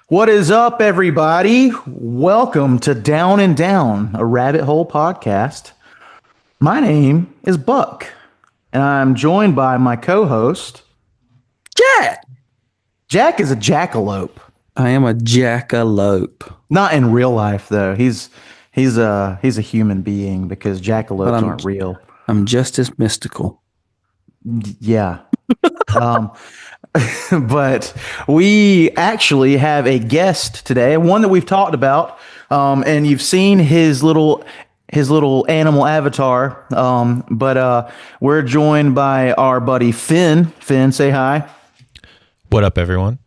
What is up, everybody? Welcome to Down and Down, a rabbit hole podcast. My name is Buck, and I'm joined by my co-host, Jack. Jack is a jackalope. I am a jackalope. Not in real life, though. He's a human being because jackalopes aren't real. I'm just as mystical. Yeah. But we actually have a guest today, one that we've talked about, and you've seen his little animal avatar. But we're joined by our buddy Finn. Finn, say hi. What up, everyone?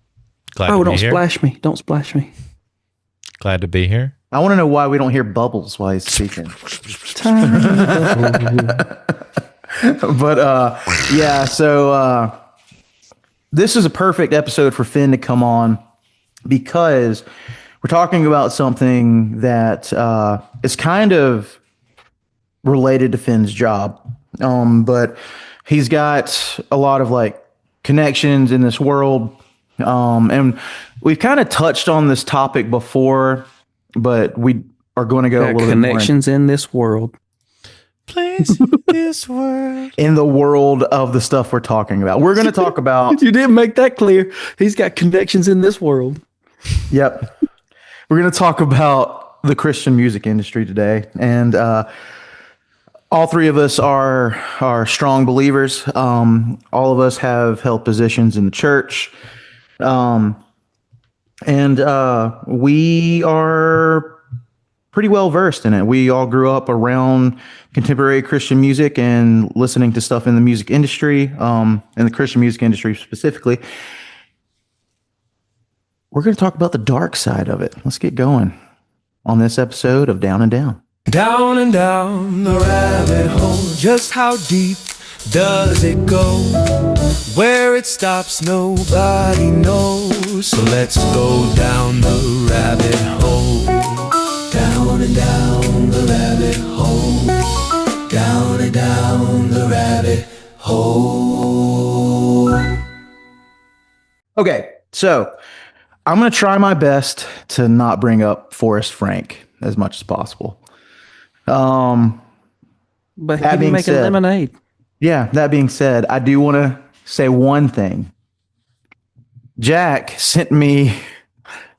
Glad to be don't here. splash me. Don't splash me. Glad to be here. I want to know why we don't hear bubbles while he's speaking. But yeah, so this is a perfect episode for Finn to come on because we're talking about something that is kind of related to Finn's job. But he's got a lot of like connections in this world. And we've kind of touched on this topic before, but we are going to go a little bit more connections in this world. Please, this world. in the world of the stuff we're talking about. We're going to talk about. You didn't make that clear. He's got connections in this world. Yep. We're going to talk about the Christian music industry today. And all three of us are strong believers. All of us have held positions in the church. And we are pretty well versed in it. We all grew up around contemporary Christian music and listening to stuff in the music industry, in the Christian music industry specifically. We're going to talk about the dark side of it. Let's get going on this episode of Down and Down. Down and down the rabbit hole. Just how deep does it go? Where it stops, nobody knows. So let's go down the rabbit hole. Down and down the rabbit hole. Down and down the rabbit hole. Okay, so I'm going to try my best to not bring up Forrest Frank as much as possible. But he That being can make said- a lemonade. Yeah, that being said, I do want to say one thing. Jack sent me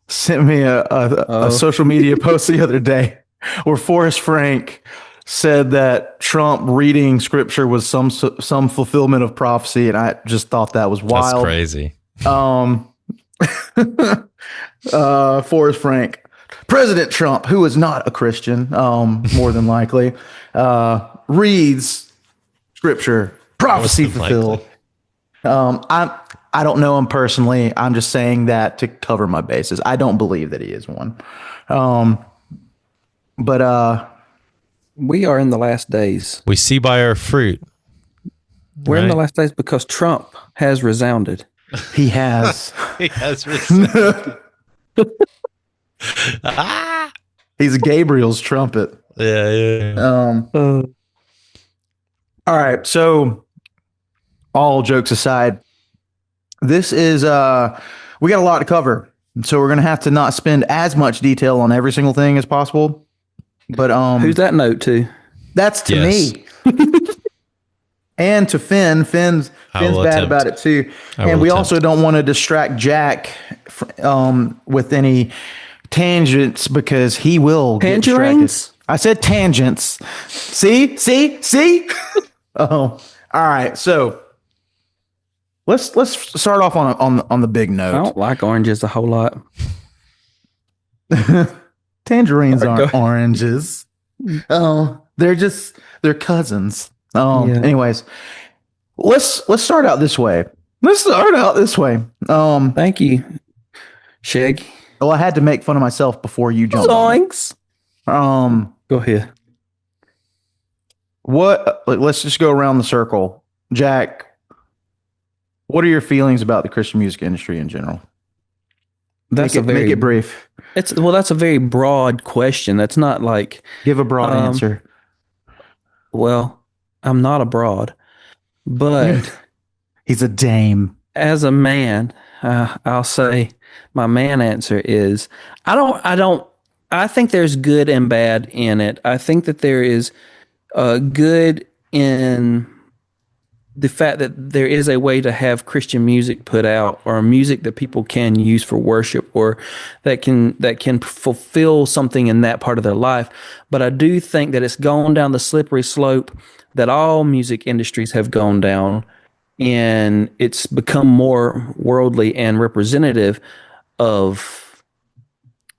a social media post the other day where Forrest Frank said that Trump reading scripture was some fulfillment of prophecy, and I just thought that was wild. That's crazy. Forrest Frank, President Trump, who is not a Christian, more than likely, reads scripture, prophecy Most fulfilled. I don't know him personally. I'm just saying that to cover my bases. I don't believe that he is one. But We are in the last days. We see by our fruit. We're in the Right. last days because Trump has resounded. he has. He has He's Gabriel's trumpet. Yeah. All right. So, all jokes aside, this is we got a lot to cover, so we're gonna have to not spend as much detail on every single thing as possible. But Who's that note to? that's to Yes. me and to Finn. Finn's I will bad attempt. about it too, I and will we attempt. also don't want to distract Jack with any tangents because he will get distracted. Tangerines? I said tangents. See. Oh, all right. So let's start off on the big I note. don't like oranges a whole lot. Tangerines All right, aren't go. oranges. Oh, they're cousins. Oh, Yeah. anyways, let's start out this way. Thank you, Shaggy. Well, I had to make fun of myself before you jumped on it. Zoinks. Go ahead. Let's just go around the circle. Jack, what are your feelings about the Christian music industry in general? That's Make it brief. That's a very broad question. That's not like, Give a broad answer. well, I'm not a broad, but He's a dame. as a man, I'll say my man answer is I think there's good and bad in it. I think that there is good in the fact that there is a way to have Christian music put out, or music that people can use for worship, or that can fulfill something in that part of their life. But I do think that it's gone down the slippery slope that all music industries have gone down, and it's become more worldly and representative of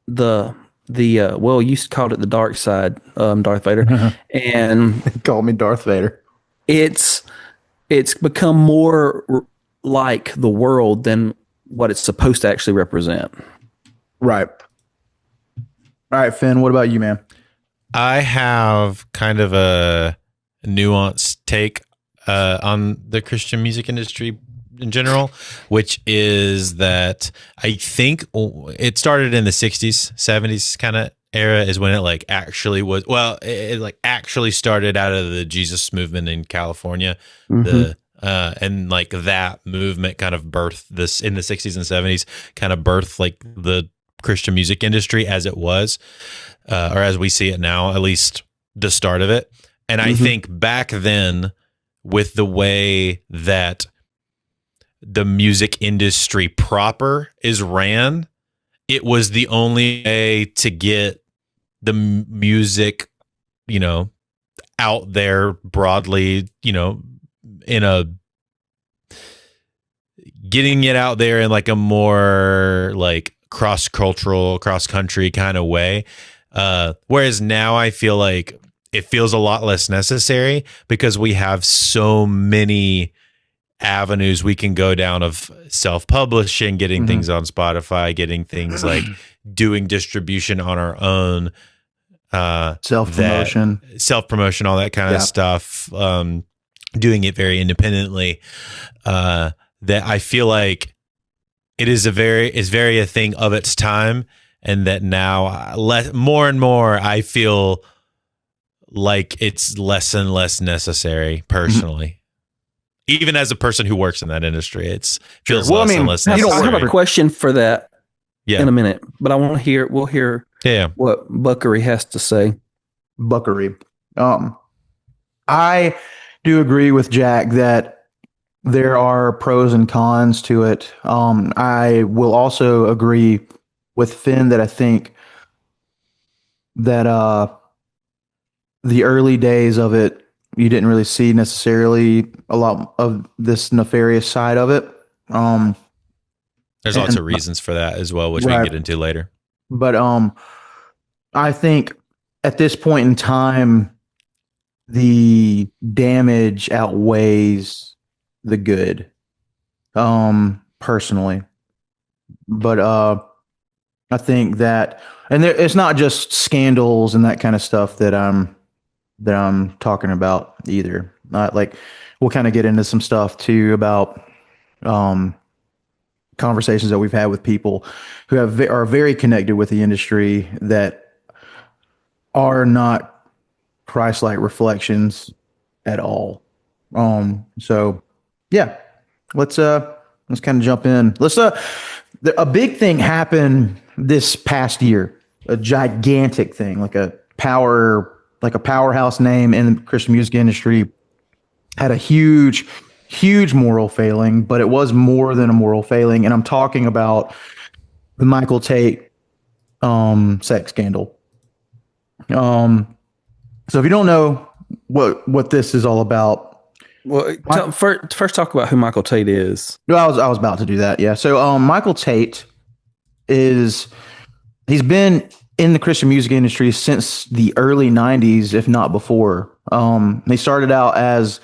the well, you called it the dark side, Darth Vader, and Call me Darth Vader. It's become more like the world than what it's supposed to actually represent. Right. All right, Finn, what about you, man? I have kind of a nuanced take on the Christian music industry in general, which is that I think it started in the 60s, 70s kind of era is when it like actually was, well, it like actually started out of the Jesus movement in California. And like that movement kind of birthed this in the 60s and 70s, kind of birthed like the Christian music industry as it was, or as we see it now, at least the start of it. And I think back then, with the way that the music industry proper is ran, it was the only way to get the music, you know, out there broadly, you know, getting it out there in like a more like cross-cultural, cross-country kind of way. Whereas now I feel like it feels a lot less necessary because we have so many avenues we can go down of self-publishing, getting things on Spotify, getting things like doing distribution on our own, Self-promotion, all that kind of stuff, doing it very independently, that I feel like it is very a thing of its time, and that now more and more I feel like it's less and less necessary personally. Even as a person who works in that industry, it feels less and less necessary. I have a question for that in a minute, but I want to hear. We'll hear what Buckery has to say. Buckery. I do agree with Jack that there are pros and cons to it. I will also agree with Finn that I think that the early days of it, you didn't really see necessarily a lot of this nefarious side of it. There's lots of reasons for that as well, which we can get into later. But I think at this point in time, the damage outweighs the good, personally. But I think that, and it's not just scandals and that kind of stuff that I'm talking about either. Like we'll kind of get into some stuff too about conversations that we've had with people who are very connected with the industry that are not Christ-like reflections at all. So yeah, let's kind of jump in. A big thing happened this past year, a gigantic thing, like a powerhouse name in the Christian music industry, had a huge moral failing, but it was more than a moral failing. And I'm talking about the Michael Tate sex scandal. So if you don't know what this is all about, well, first talk about who Michael Tate is. No, I was about to do that. Yeah. So Michael Tate he's been in the Christian music industry since the early 90s, if not before. He started out as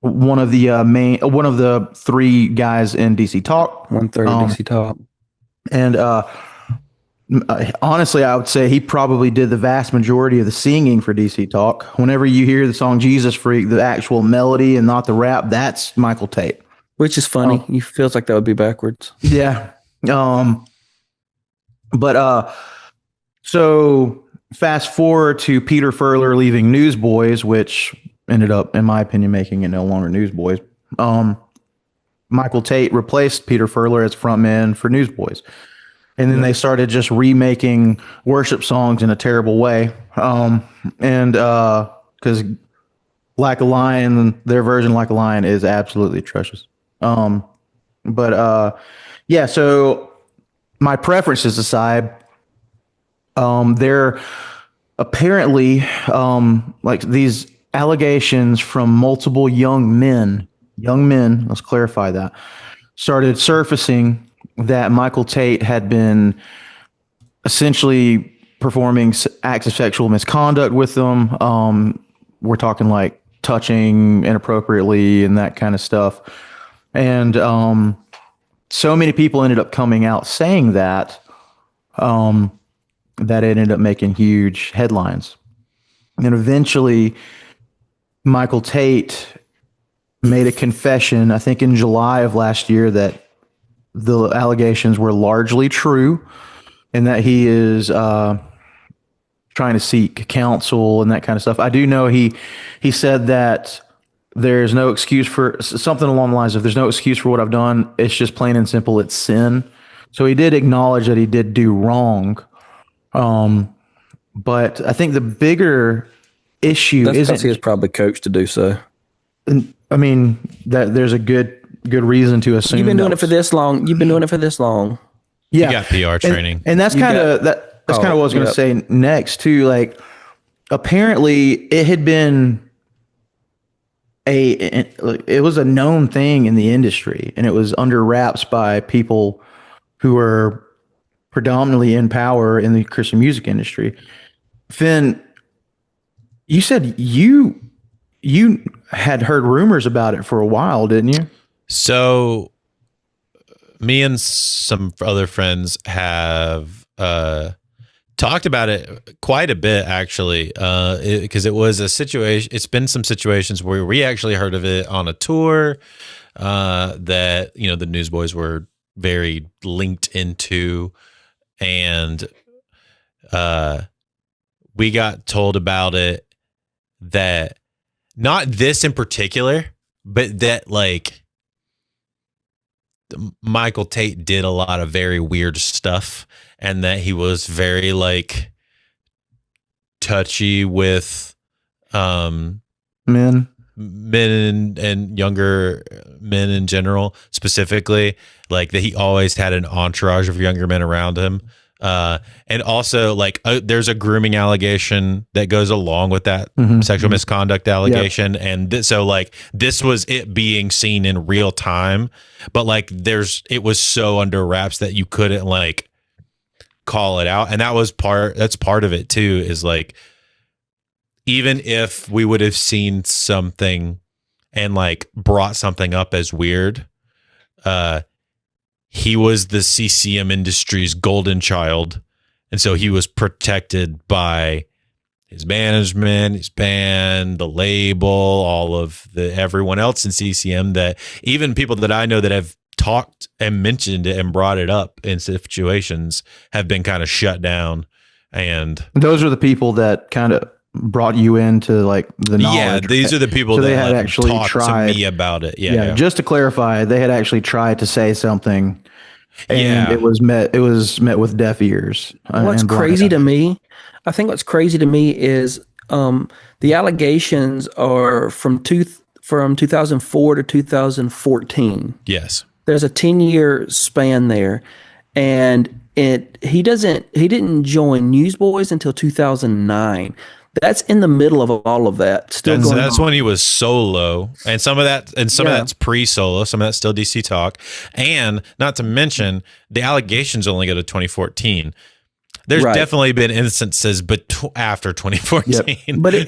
one of the three guys in DC Talk. 130 DC Talk. And honestly, I would say he probably did the vast majority of the singing for DC Talk. Whenever you hear the song Jesus Freak, the actual melody and not the rap, that's Michael Tate. Which is funny. He feels like that would be backwards. Yeah. So fast forward to Peter Furler leaving Newsboys, which ended up, in my opinion, making it no longer Newsboys. Michael Tate replaced Peter Furler as frontman for Newsboys. and then they started just remaking worship songs in a terrible way. And because Like a Lion, their version Like a Lion is absolutely atrocious. But yeah, so my preferences aside, there apparently like these allegations from multiple young men, let's clarify that, started surfacing that Michael Tate had been essentially performing acts of sexual misconduct with them. We're talking like touching inappropriately and that kind of stuff. And so many people ended up coming out saying that, that it ended up making huge headlines. And eventually, Michael Tate made a confession, I think in July of last year, that the allegations were largely true and that he is trying to seek counsel and that kind of stuff. I do know he said that there's no excuse for something along the lines of there's no excuse for what I've done. It's just plain and simple. It's sin. So he did acknowledge that he did do wrong. But I think the bigger issue That's is because he was probably coached to do so. I mean, that there's a good reason to assume You've been doing it for this long. You've been doing it for this long. Yeah, You got PR training. and that's kind of that's kind of what I was going to say next too. Like, apparently, it had been it was a known thing in the industry, and it was under wraps by people who were predominantly in power in the Christian music industry. Finn, you said you had heard rumors about it for a while, didn't you? So me and some other friends have talked about it quite a bit, actually, because it was a situation. It's been some situations where we actually heard of it on a tour that, you know, the Newsboys were very linked into, and we got told about it, that not this in particular, but that like Michael Tate did a lot of very weird stuff, and that he was very like touchy with men and younger men in general, specifically, like that he always had an entourage of younger men around him. And also like there's a grooming allegation that goes along with that sexual misconduct allegation. Yep. And so like this was it being seen in real time, but like it was so under wraps that you couldn't like call it out. And that's part of it too, is like, even if we would have seen something and like brought something up as weird, he was the CCM industry's golden child. And so he was protected by his management, his band, the label, all of everyone else in CCM, that even people that I know that have talked and mentioned it and brought it up in situations have been kind of shut down. And those are the people that kind of brought you into like the knowledge. Yeah, these are the people that they had actually talked tried to me about it. Yeah. Just to clarify, they had actually tried to say something, and it was met with deaf ears. What's crazy to me, I think what's crazy to me is the allegations are from 2004 to 2014. Yes. There's a 10-year span there, and he didn't join Newsboys until 2009. That's in the middle of all of that. That's when he was solo, and some of that's pre-solo, some of that's still DC Talk, and not to mention the allegations only go to 2014. There's definitely been instances, but after 2014, yep. But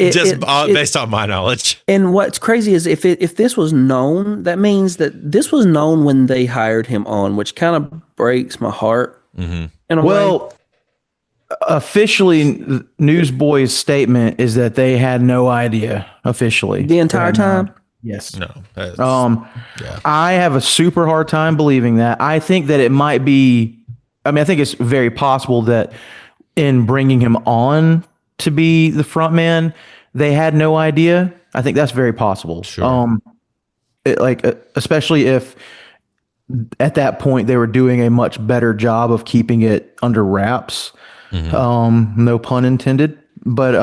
based on my knowledge. And what's crazy is if this was known, that means that this was known when they hired him on, which kind of breaks my heart. Mm-hmm. Well, officially, Newsboys' statement is that they had no idea officially the entire time. Yes. No. I have a super hard time believing that. I think that it might be. I mean, I think it's very possible that in bringing him on to be the front man, they had no idea. I think that's very possible. Sure. Especially if at that point they were doing a much better job of keeping it under wraps. No pun intended, but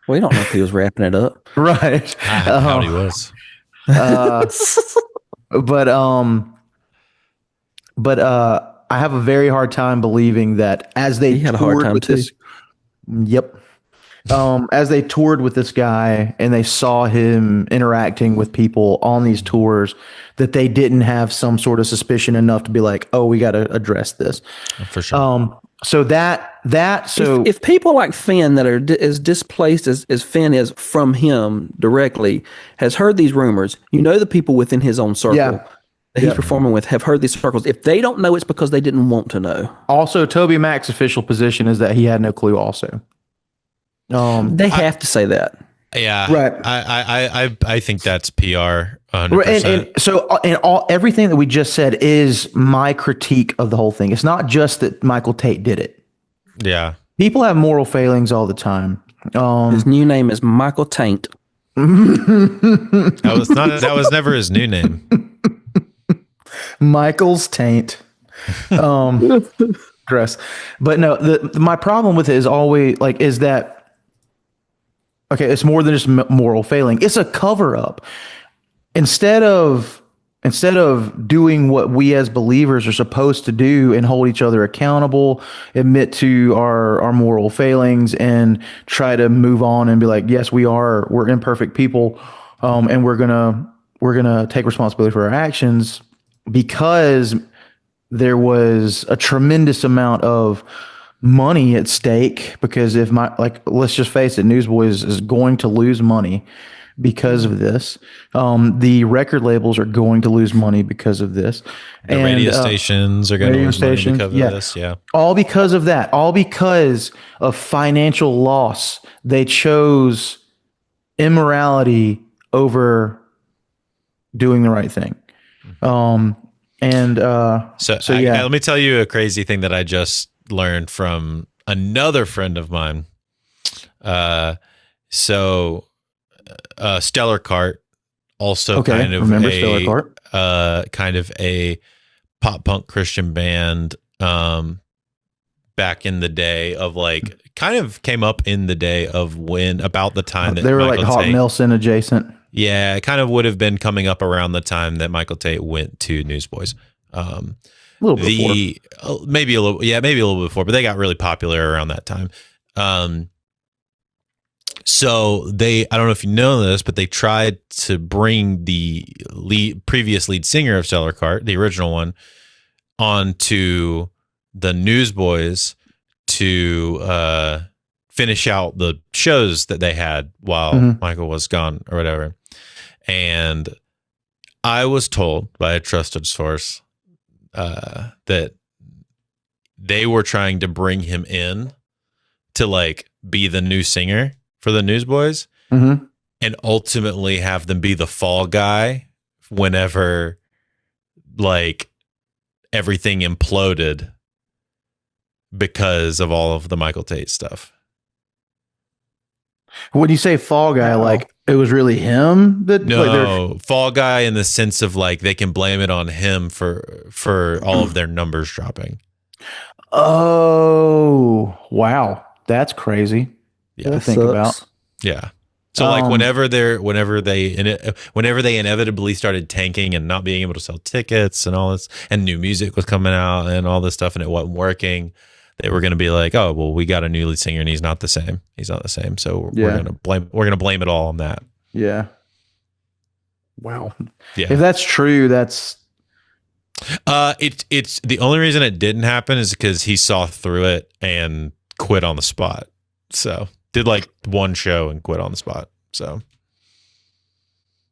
We don't know if he was wrapping it up. right. I how he was. But I have a very hard time believing that as they He had a hard toured time with too. this. Yep. As they toured with this guy and they saw him interacting with people on these tours, that they didn't have some sort of suspicion enough to be like, oh, we got to address this. For sure. So so If people like Finn that are as displaced as Finn is from him directly has heard these rumors, the people within his own circle Yeah. that he's performing with have heard these circles. If they don't know, it's because they didn't want to know. also Toby Mac's official position is that he had no clue also. They have to say that. Yeah. Right. I think that's PR 100%. And so everything that we just said is my critique of the whole thing. It's not just that Michael Tate did it. Yeah. People have moral failings all the time. His new name is Michael Taint. That was never his new name. Michael's taint. Gross. But no, my problem with it is always is that, okay, it's more than just moral failing. It's a cover up. Instead of doing what we as believers are supposed to do and hold each other accountable, admit to our moral failings and try to move on and be like, yes, we're imperfect people. And we're going to take responsibility for our actions, because there was a tremendous amount of money at stake. Because if let's just face it, Newsboys is going to lose money because of this. The record labels are going to lose money because of this. The radio stations are going to lose money because of this. Yeah. All because of that. All because of financial loss. They chose immorality over doing the right thing. So yeah. Let me tell you a crazy thing that I just learned from another friend of mine. Stellar Cart, also kind of Stellar Cart. Kind of a pop punk Christian band, back in the day of kind of came up in the day of about the time that they were Michael like Hawk Tate, Nelson adjacent. Yeah, it kind of would have been coming up around the time that Michael Tate went to Newsboys. A little bit before. Maybe a little bit before, but they got really popular around that time. So I don't know if you know this, but they tried to bring the previous lead singer of Stellar Cart, the original one, onto the Newsboys to finish out the shows that they had while Michael was gone or whatever. And I was told by a trusted source that they were trying to bring him in to be the new singer for the Newsboys, and ultimately have them be the fall guy whenever everything imploded because of all of the Michael Tate stuff. When you say fall guy, it was really him that fall guy in the sense of they can blame it on him for all of their numbers dropping. Oh, wow. That's crazy. Yeah, to think about. Yeah. So whenever they inevitably started tanking and not being able to sell tickets and all this, and new music was coming out and all this stuff, and it wasn't working, they were going to be like, oh, well, we got a new lead singer and he's not the same. So we're going to blame it all on that. Yeah. Wow. Yeah. If that's true, that's it's the only reason it didn't happen is because he saw through it and quit on the spot. So did one show and quit on the spot. So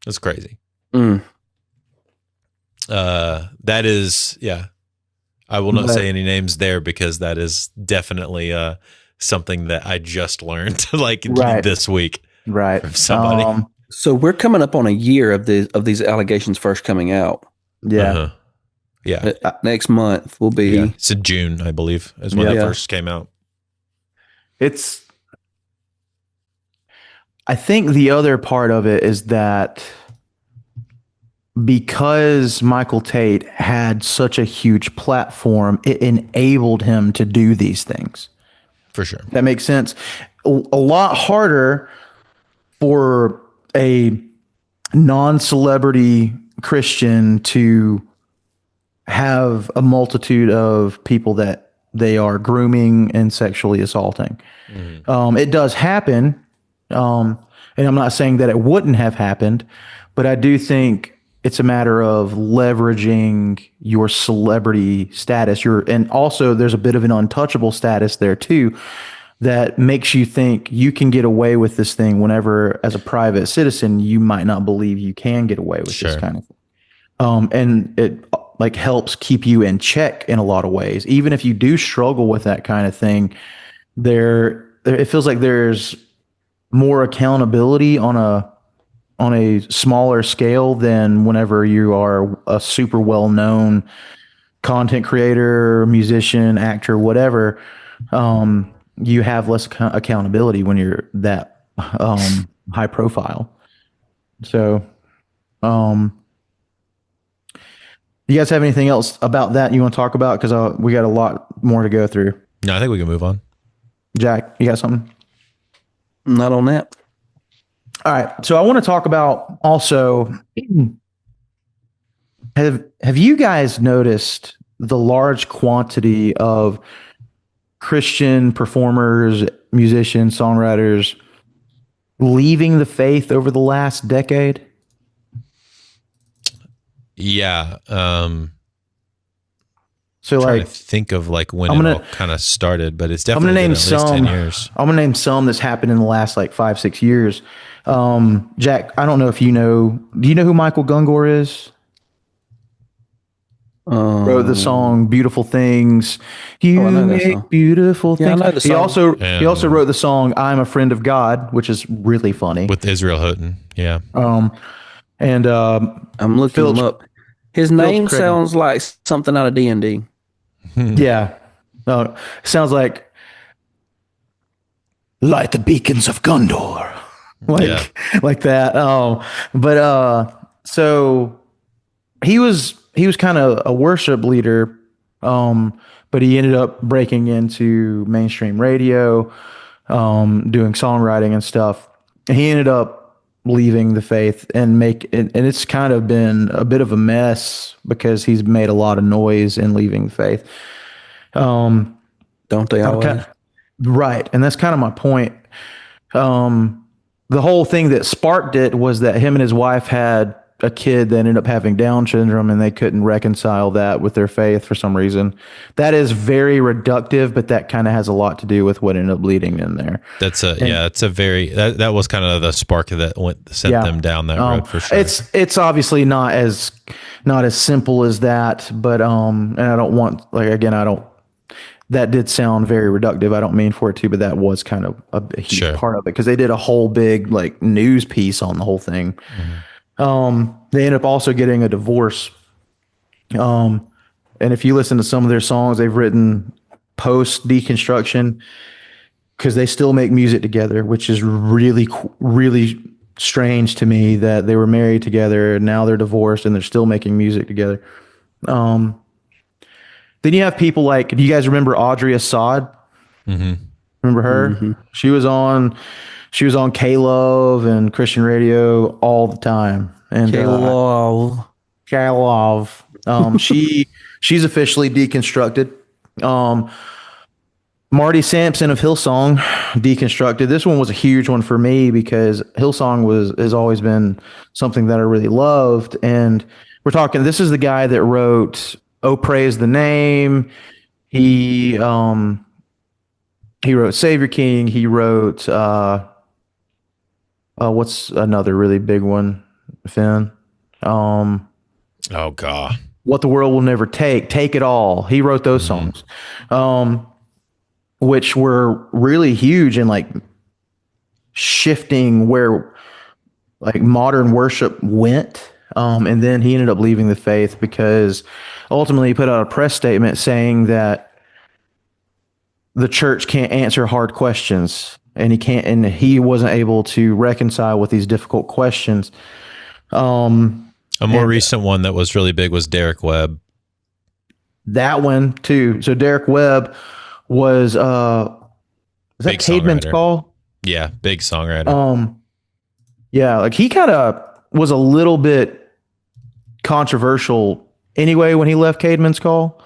that's crazy. That is, yeah. I will not say any names there because that is definitely something that I just learned this week. Right. From somebody. So we're coming up on a year of these allegations first coming out. Yeah. Uh-huh. Yeah. Next month will be. Yeah. It's in June, I believe, is when it first came out. I think the other part of it is that because Michael Tate had such a huge platform, it enabled him to do these things. For sure. That makes sense. A lot harder for a non-celebrity Christian to have a multitude of people that they are grooming and sexually assaulting. It does happen. And I'm not saying that it wouldn't have happened, but I do think it's a matter of leveraging your celebrity status. And also there's a bit of an untouchable status there too, that makes you think you can get away with this thing whenever, as a private citizen, you might not believe you can get away with this kind of thing. And it like helps keep you in check in a lot of ways. Even if you do struggle with that kind of thing, it feels like there's more accountability on a smaller scale than whenever you are a super well-known content creator, musician, actor, whatever. You have less accountability when you're that high profile. So, you guys have anything else about that you want to talk about? Because we got a lot more to go through. No, I think we can move on. Jack, you got something? Not on that. All right. So I want to talk about also, have you guys noticed the large quantity of Christian performers, musicians, songwriters leaving the faith over the last decade? Yeah. So Trying like, to think of like when it all kind of started, but it's I'm definitely gonna name been at least 10 some. years. I'm gonna name some that's happened in the last like 5-6 years. Jack, I don't know if you know. Do you know who Michael Gungor is? Wrote the song "Beautiful Things." You I know that make song. beautiful Yeah, I things. know the song. He also wrote the song "I'm a Friend of God," which is really funny. With Israel Houghton. Yeah. And I'm looking Philip- him up. His name Craig. sounds like something out of D&D. yeah, sounds like light the beacons of Gondor, like that. So he was kind of a worship leader, but he ended up breaking into mainstream radio, doing songwriting and stuff. And he ended up leaving the faith and it's kind of been a bit of a mess because he's made a lot of noise in leaving the faith. Don't they always? Right. And that's kind of my point. The whole thing that sparked it was that him and his wife had a kid that ended up having Down syndrome, and they couldn't reconcile that with their faith for some reason. That is very reductive, but that kind of has a lot to do with what ended up leading in there. That was kind of the spark that sent them down that road for sure. It's obviously not as simple as that, but and I don't want, like, again, that did sound very reductive. I don't mean for it to, but that was kind of a huge part of it, because they did a whole big like news piece on the whole thing. They ended up also getting a divorce. And if you listen to some of their songs they've written post deconstruction, because they still make music together, which is really, really strange to me that they were married together and now they're divorced and they're still making music together. Then you have people like, do you guys remember Audrey Assad? Mm-hmm. Remember her? Mm-hmm. She was on K-Love and Christian radio all the time. And K-Love. She's officially deconstructed. Marty Sampson of Hillsong deconstructed. This one was a huge one for me because Hillsong has always been something that I really loved. And this is the guy that wrote "Oh Praise the Name." He wrote "Savior King." He wrote what's another really big one, Finn? Oh God. "What the World Will Never Take It All." He wrote those songs, which were really huge in like shifting where like modern worship went. And then he ended up leaving the faith because ultimately he put out a press statement saying that the church can't answer hard questions, and he wasn't able to reconcile with these difficult questions. Oh, A more And recent one that was really big was Derek Webb. that one too. So Derek Webb was is that Big Caedmon's songwriter. Call? Yeah, big songwriter. Yeah, like he kind of was a little bit controversial anyway when he left Caedmon's Call.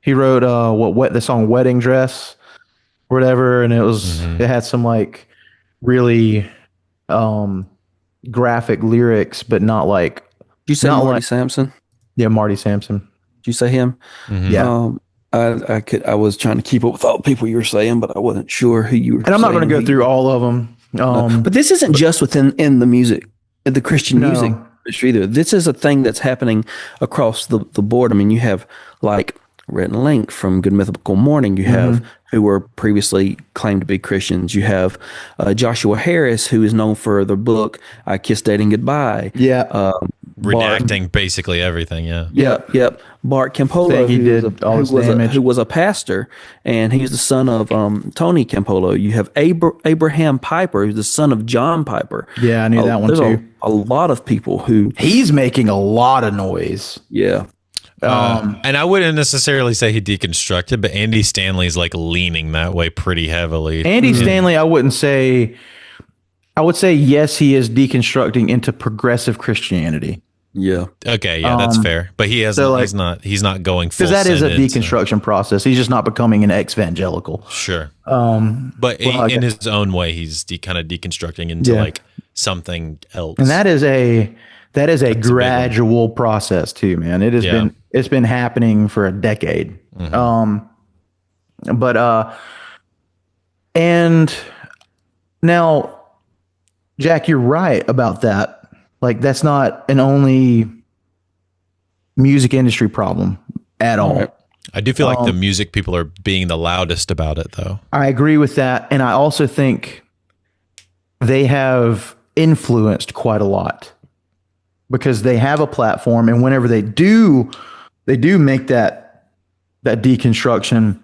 He wrote the song Wedding Dress or whatever, and it had some like really graphic lyrics, but not like Did you say Not Marty like- Sampson? Marty Sampson. Did you say him? Yeah. I was trying to keep up with all the people you were saying, but I wasn't sure who you were. And I'm not going to saying go through all of them. But this isn't just within the music, the Christian No. music industry either. This is a thing that's happening across the board. I mean, you have like Rhett and Link from Good Mythical Morning. You have who were previously claimed to be Christians. You have Joshua Harris, who is known for the book "I Kissed Dating Goodbye." Yeah. Redacting basically everything. Yeah. Yep. Bart Campolo, Saying he did all this damage. who was a pastor, and he's the son of Tony Campolo. You have Abraham Piper, who's the son of John Piper. Yeah, I knew that one There's too. A lot of people who, He's making a lot of noise. yeah. And I wouldn't necessarily say he deconstructed, but Andy Stanley's like leaning that way pretty heavily. Andy Stanley, I wouldn't say. I would say yes, he is deconstructing into progressive Christianity Yeah. Okay, yeah, that's fair. But he hasn't. so, like- he's not going full. because that is a sentence. deconstruction process. He's just not becoming an ex-evangelical. Sure. Um, But Well, in okay. his own way, he's kind of deconstructing into Yeah. like something else. and that is a gradual process too, man. It has Yeah. it's been happening for a decade. And now, Jack, you're right about that. Like, that's not an only music industry problem at all. Right. I do feel like the music people are being the loudest about it, though. I agree with that. And I also think they have influenced quite a lot because they have a platform. And whenever they do make that deconstruction,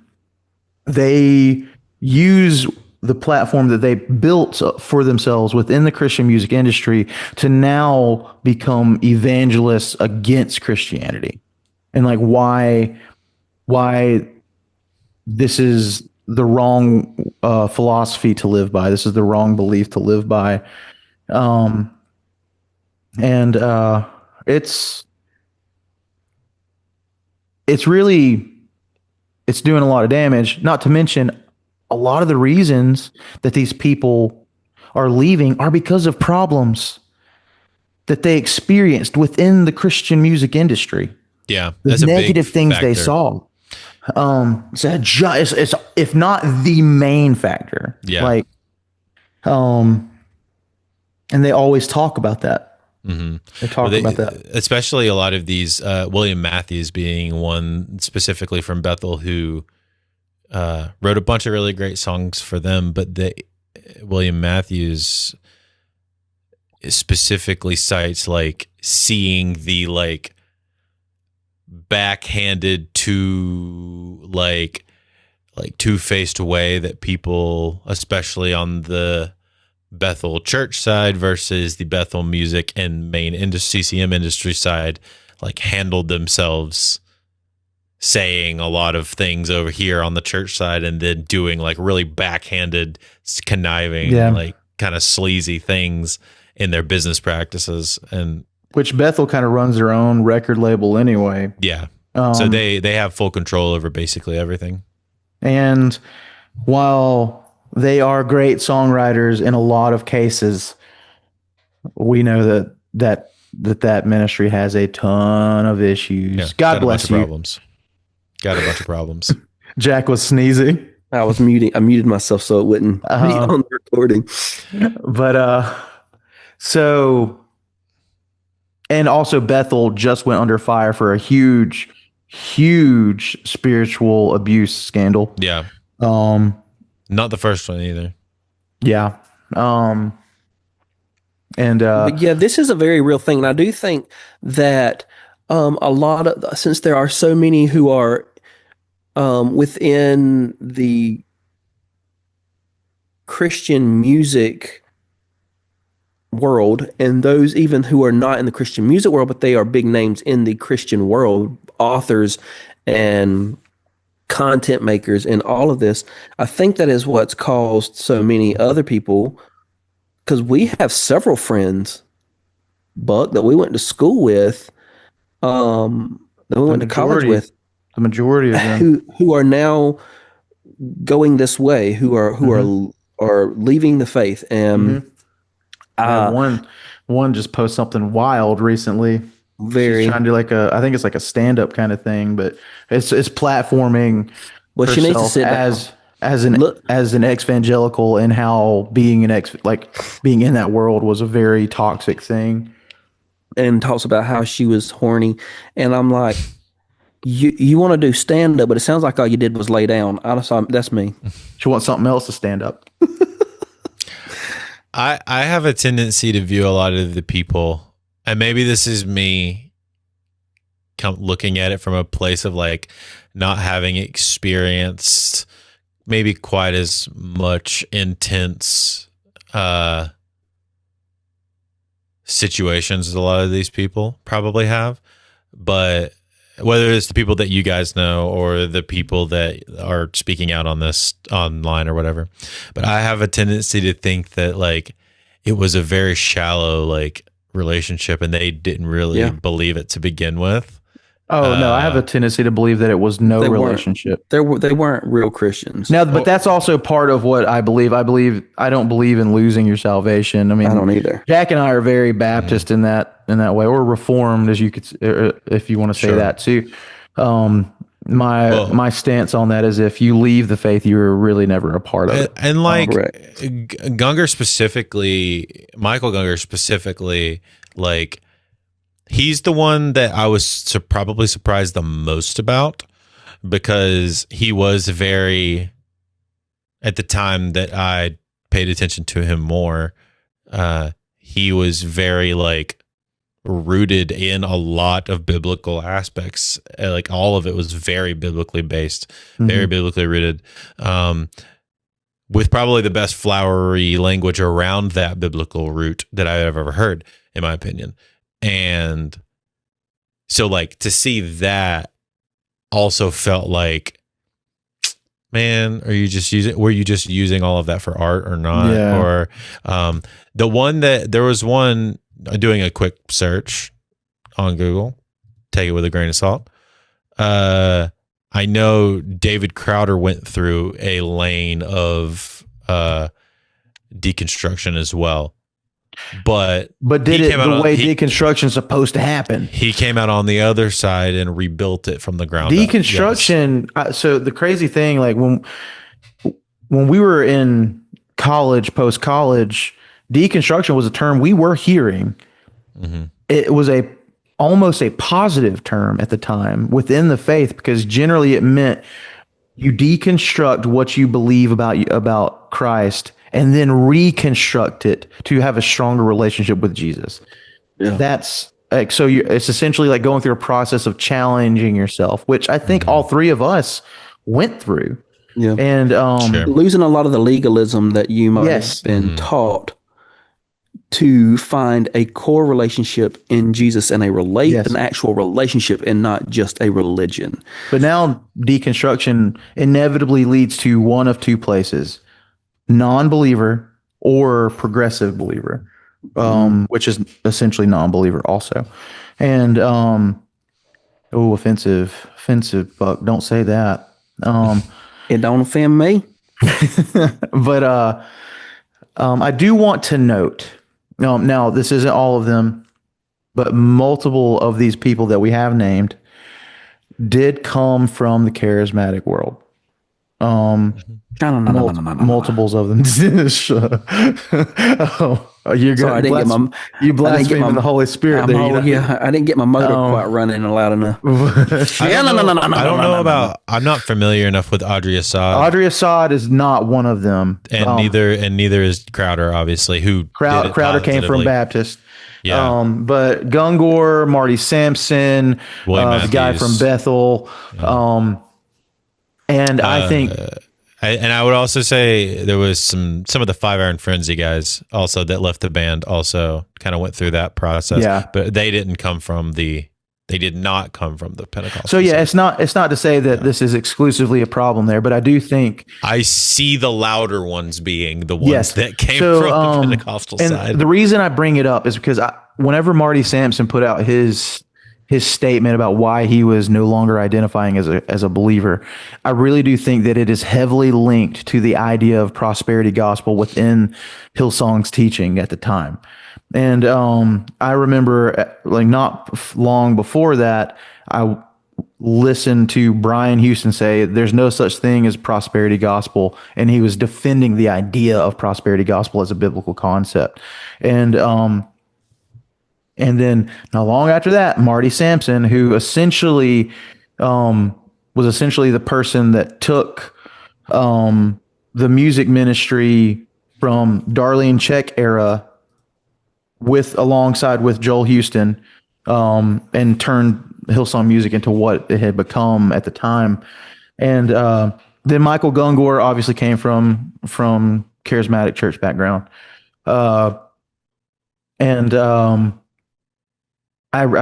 they use the platform that they built for themselves within the Christian music industry to now become evangelists against Christianity. And like why this is the wrong philosophy to live by. This is the wrong belief to live by. It's really doing a lot of damage, not to mention a lot of the reasons that these people are leaving are because of problems that they experienced within the Christian music industry. Yeah, The that's a big negative things they factor. saw. It's if not the main factor. Yeah. Like, and they always talk about that. Mhm. They talk about that. Especially a lot of these, William Matthews being one specifically from Bethel who wrote a bunch of really great songs for them, but William Matthews specifically cites like seeing the like backhanded to like two-faced way that people, especially on the Bethel church side versus the Bethel music and main CCM industry side, like handled themselves, saying a lot of things over here on the church side and then doing like really backhanded, conniving, Yeah. like kind of sleazy things in their business practices. And Which Bethel kind of runs their own record label anyway. yeah, so they have full control over basically everything. And while they are great songwriters in a lot of cases, we know that ministry has a ton of issues. Yeah, God got bless a bunch you. of problems. Got a bunch of problems. Jack was sneezing. I muted myself so it wouldn't be on the recording. But so, and also Bethel just went under fire for a huge spiritual abuse scandal. Yeah, Not the first one either. Yeah. But yeah, this is a very real thing. And I do think that a lot of, since there are so many who are within the Christian music world, and those even who are not in the Christian music world, but they are big names in the Christian world, authors and content makers and all of this. I think that is what's caused so many other people, because we have several friends, Buck, that we went to school with, that we went to college with, the majority of them who are now going this way, who are leaving the faith. And one just posted something wild recently. Very She's trying to do I think it's like a stand-up kind of thing, but it's platforming. Well, she needs to sit as an evangelical, and how being being in that world was a very toxic thing. And talks about how she was horny, and I'm like, you want to do stand-up, but it sounds like all you did was lay down. That's me. She wants something else to stand up. I have a tendency to view a lot of the people, and maybe this is me looking at it from a place of like not having experienced maybe quite as much intense situations as a lot of these people probably have. But whether it's the people that you guys know or the people that are speaking out on this online or whatever, but I have a tendency to think that like it was a very shallow like relationship, and they didn't really believe it to begin with. Oh no, I have a tendency to believe that it was no relationship. They weren't real Christians. Now, but that's also part of what I believe. I don't believe in losing your salvation. I mean, I don't either. Jack and I are very Baptist in that way, or Reformed, as you could, if you want to say that too. My stance on that is, if you leave the faith, you're really never a part of it. And like Gungor specifically, Michael Gungor specifically, like he's the one that I was probably surprised the most about, because he was very, at the time that I paid attention to him more, he was very like rooted in a lot of biblical aspects. Like all of it was very biblically based, very biblically rooted, with probably the best flowery language around that biblical root that I've ever heard, in my opinion. And so like to see that also felt like, man, were you just using all of that for art or not? Yeah. Or there was one, doing a quick search on Google, take it with a grain of salt. I know David Crowder went through a lane of deconstruction as well. But did it the way deconstruction is supposed to happen? He came out on the other side and rebuilt it from the ground up. Deconstruction. Yes. So the crazy thing, like when we were in college, post college, deconstruction was a term we were hearing. It was almost a positive term at the time within the faith, because generally it meant you deconstruct what you believe about Christ, and then reconstruct it to have a stronger relationship with Jesus. Yeah. That's like, so it's essentially like going through a process of challenging yourself, which I think all three of us went through. Yeah. And losing a lot of the legalism that you might have been taught to find a core relationship in Jesus and an actual relationship, and not just a religion. But now deconstruction inevitably leads to one of two places: non-believer or progressive believer, which is essentially non-believer also. And offensive, Buck, don't say that. It don't offend me. But I do want to note, now this isn't all of them, but multiple of these people that we have named did come from the charismatic world. Multiples of them. You blaspheme the Holy Spirit. I didn't get my motor quite running loud enough. I'm not familiar enough with Audrey Assad. Audrey Assad is not one of them, and neither is Crowder, obviously. Crowder came from Baptist. Yeah. But Gungor, Marty Sampson, the guy from Bethel, and I think And I would also say there was some of the Five Iron Frenzy guys also that left the band also kind of went through that process. Yeah. But they did not come from the Pentecostal. So yeah, side. it's not to say that this is exclusively a problem there, but I do think I see the louder ones being the ones yes. that came So, from the Pentecostal and side. the reason I bring it up is because whenever Marty Sampson put out his statement about why he was no longer identifying as a believer, I really do think that it is heavily linked to the idea of prosperity gospel within Hillsong's teaching at the time. And I remember, like, not long before that, I listened to Brian Houston say there's no such thing as prosperity gospel, and he was defending the idea of prosperity gospel as a biblical concept. And then not long after that, Marty Sampson, who essentially was essentially the person that took the music ministry from Darlene Check era alongside with Joel Houston, and turned Hillsong Music into what it had become at the time. And then Michael Gungor obviously came from charismatic church background. I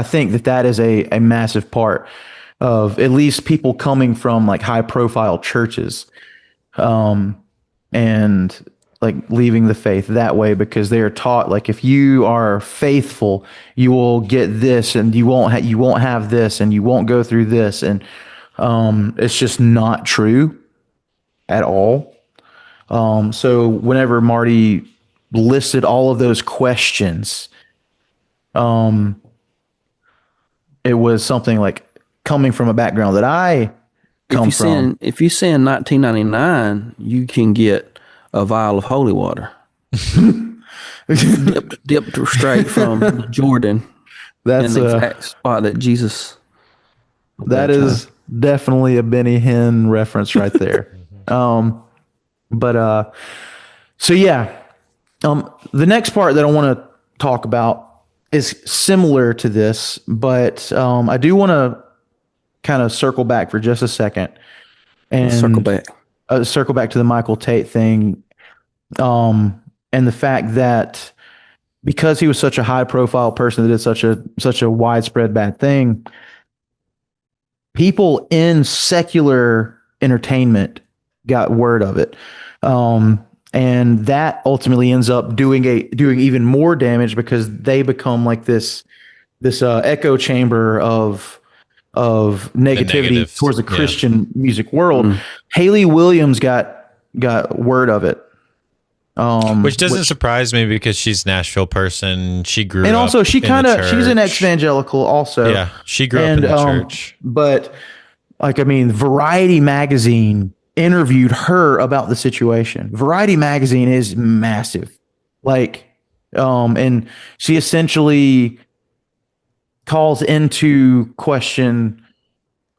think that is a massive part of at least people coming from like high profile churches, and like leaving the faith that way, because they are taught, like, if you are faithful, you will get this, and you won't have this, and you won't go through this. And it's just not true at all. So whenever Marty listed all of those questions, it was something like coming from a background that I come from. If you say in 1999, you can get a vial of holy water dipped straight from Jordan. That's in the exact spot that Jesus. That is definitely a Benny Hinn reference right there. So yeah, the next part that I want to talk about is similar to this, but I do want to kind of circle back for just a second and circle back to the Michael Tate thing, and the fact that because he was such a high profile person that did such a widespread bad thing, people in secular entertainment got word of it. And that ultimately ends up doing even more damage, because they become like this echo chamber of negativity towards the Christian music world. Haley Williams got word of it. Which doesn't surprise me, because she's a Nashville person. She grew up, and also she's an ex-evangelical also. Yeah, she grew up in the church. But like, I mean, Variety magazine interviewed her about the situation. Variety magazine is massive. Like, and she essentially calls into question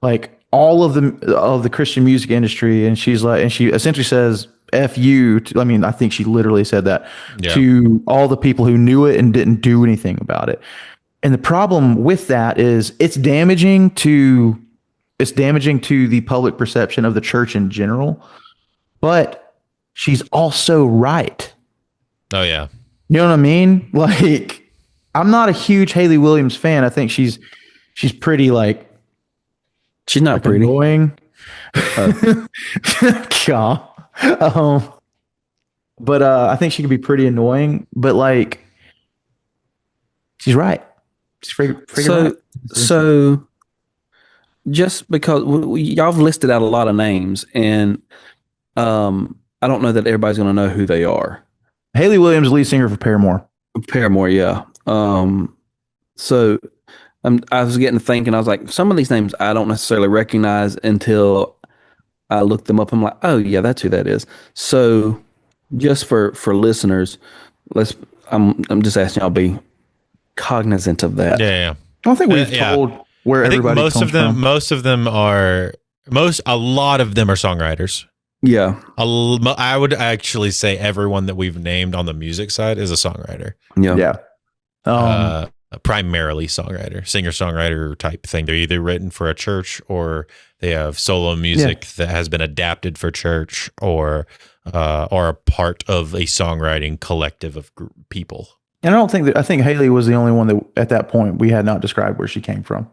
like all of the Christian music industry, and she essentially says F you to, I mean, I think she literally said that to all the people who knew it and didn't do anything about it. And the problem with that is it's damaging to the public perception of the church in general, but she's also right. Oh yeah. You know what I mean? Like, I'm not a huge Haley Williams fan. I think she's pretty, like, she's not pretty annoying. God. But I think she could be pretty annoying, but like, she's right. She's freaking right. So just because y'all have listed out a lot of names, and I don't know that everybody's going to know who they are. Haley Williams, lead singer for Paramore. Yeah. So I was getting thinking, I was like, some of these names I don't necessarily recognize until I looked them up. I'm like, oh yeah, that's who that is. So just for listeners, I'm just asking y'all to be cognizant of that. Yeah. I don't think we've told where everybody comes from. A lot of them are songwriters. Yeah. I would actually say everyone that we've named on the music side is a songwriter. Yeah. primarily songwriter, singer-songwriter type thing. They're either written for a church or they have solo music that has been adapted for church or a part of a songwriting collective of people. And I think Haley was the only one that at that point we had not described where she came from.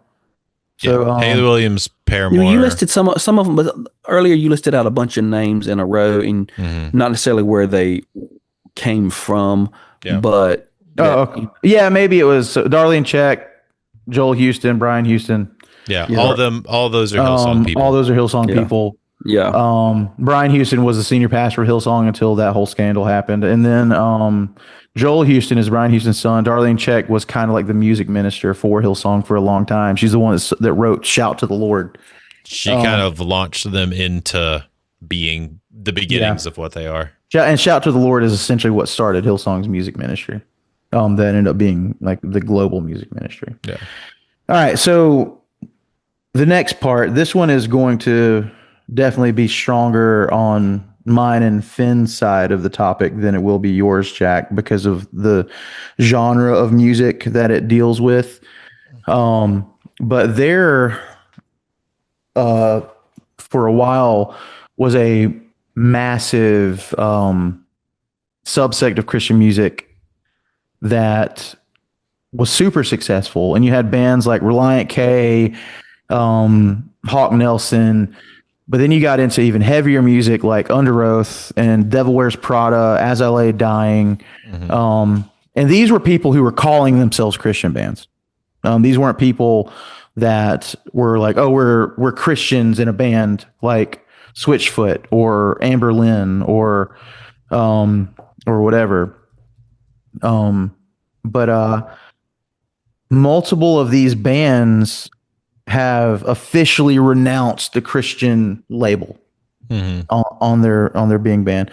So Haley Williams, Paramore. You listed some of them, but earlier you listed out a bunch of names in a row, and not necessarily where they came from, but maybe it was Darlene Check, Joel Houston, Brian Houston. Yeah, all those are Hillsong people. All those are Hillsong people. Yeah. Brian Houston was the senior pastor of Hillsong until that whole scandal happened, and then Joel Houston is Brian Houston's son. Darlene Check was kind of like the music minister for Hillsong for a long time. She's the one that wrote "Shout to the Lord." She kind of launched them into being the beginnings of what they are. And "Shout to the Lord" is essentially what started Hillsong's music ministry. That ended up being like the global music ministry. Yeah. All right, so the next part, this one is going to definitely be stronger on mine and Finn's side of the topic than it will be yours, Jack, because of the genre of music that it deals with. But there, for a while, was a massive subsect of Christian music that was super successful. And you had bands like Reliant K, Hawk Nelson, but then you got into even heavier music like Under Oath and Devil Wears Prada, As I Lay Dying. And these were people who were calling themselves Christian bands. These weren't people that were like, oh, we're Christians in a band like Switchfoot or Amber Lynn or whatever. But multiple of these bands have officially renounced the Christian label on their being band.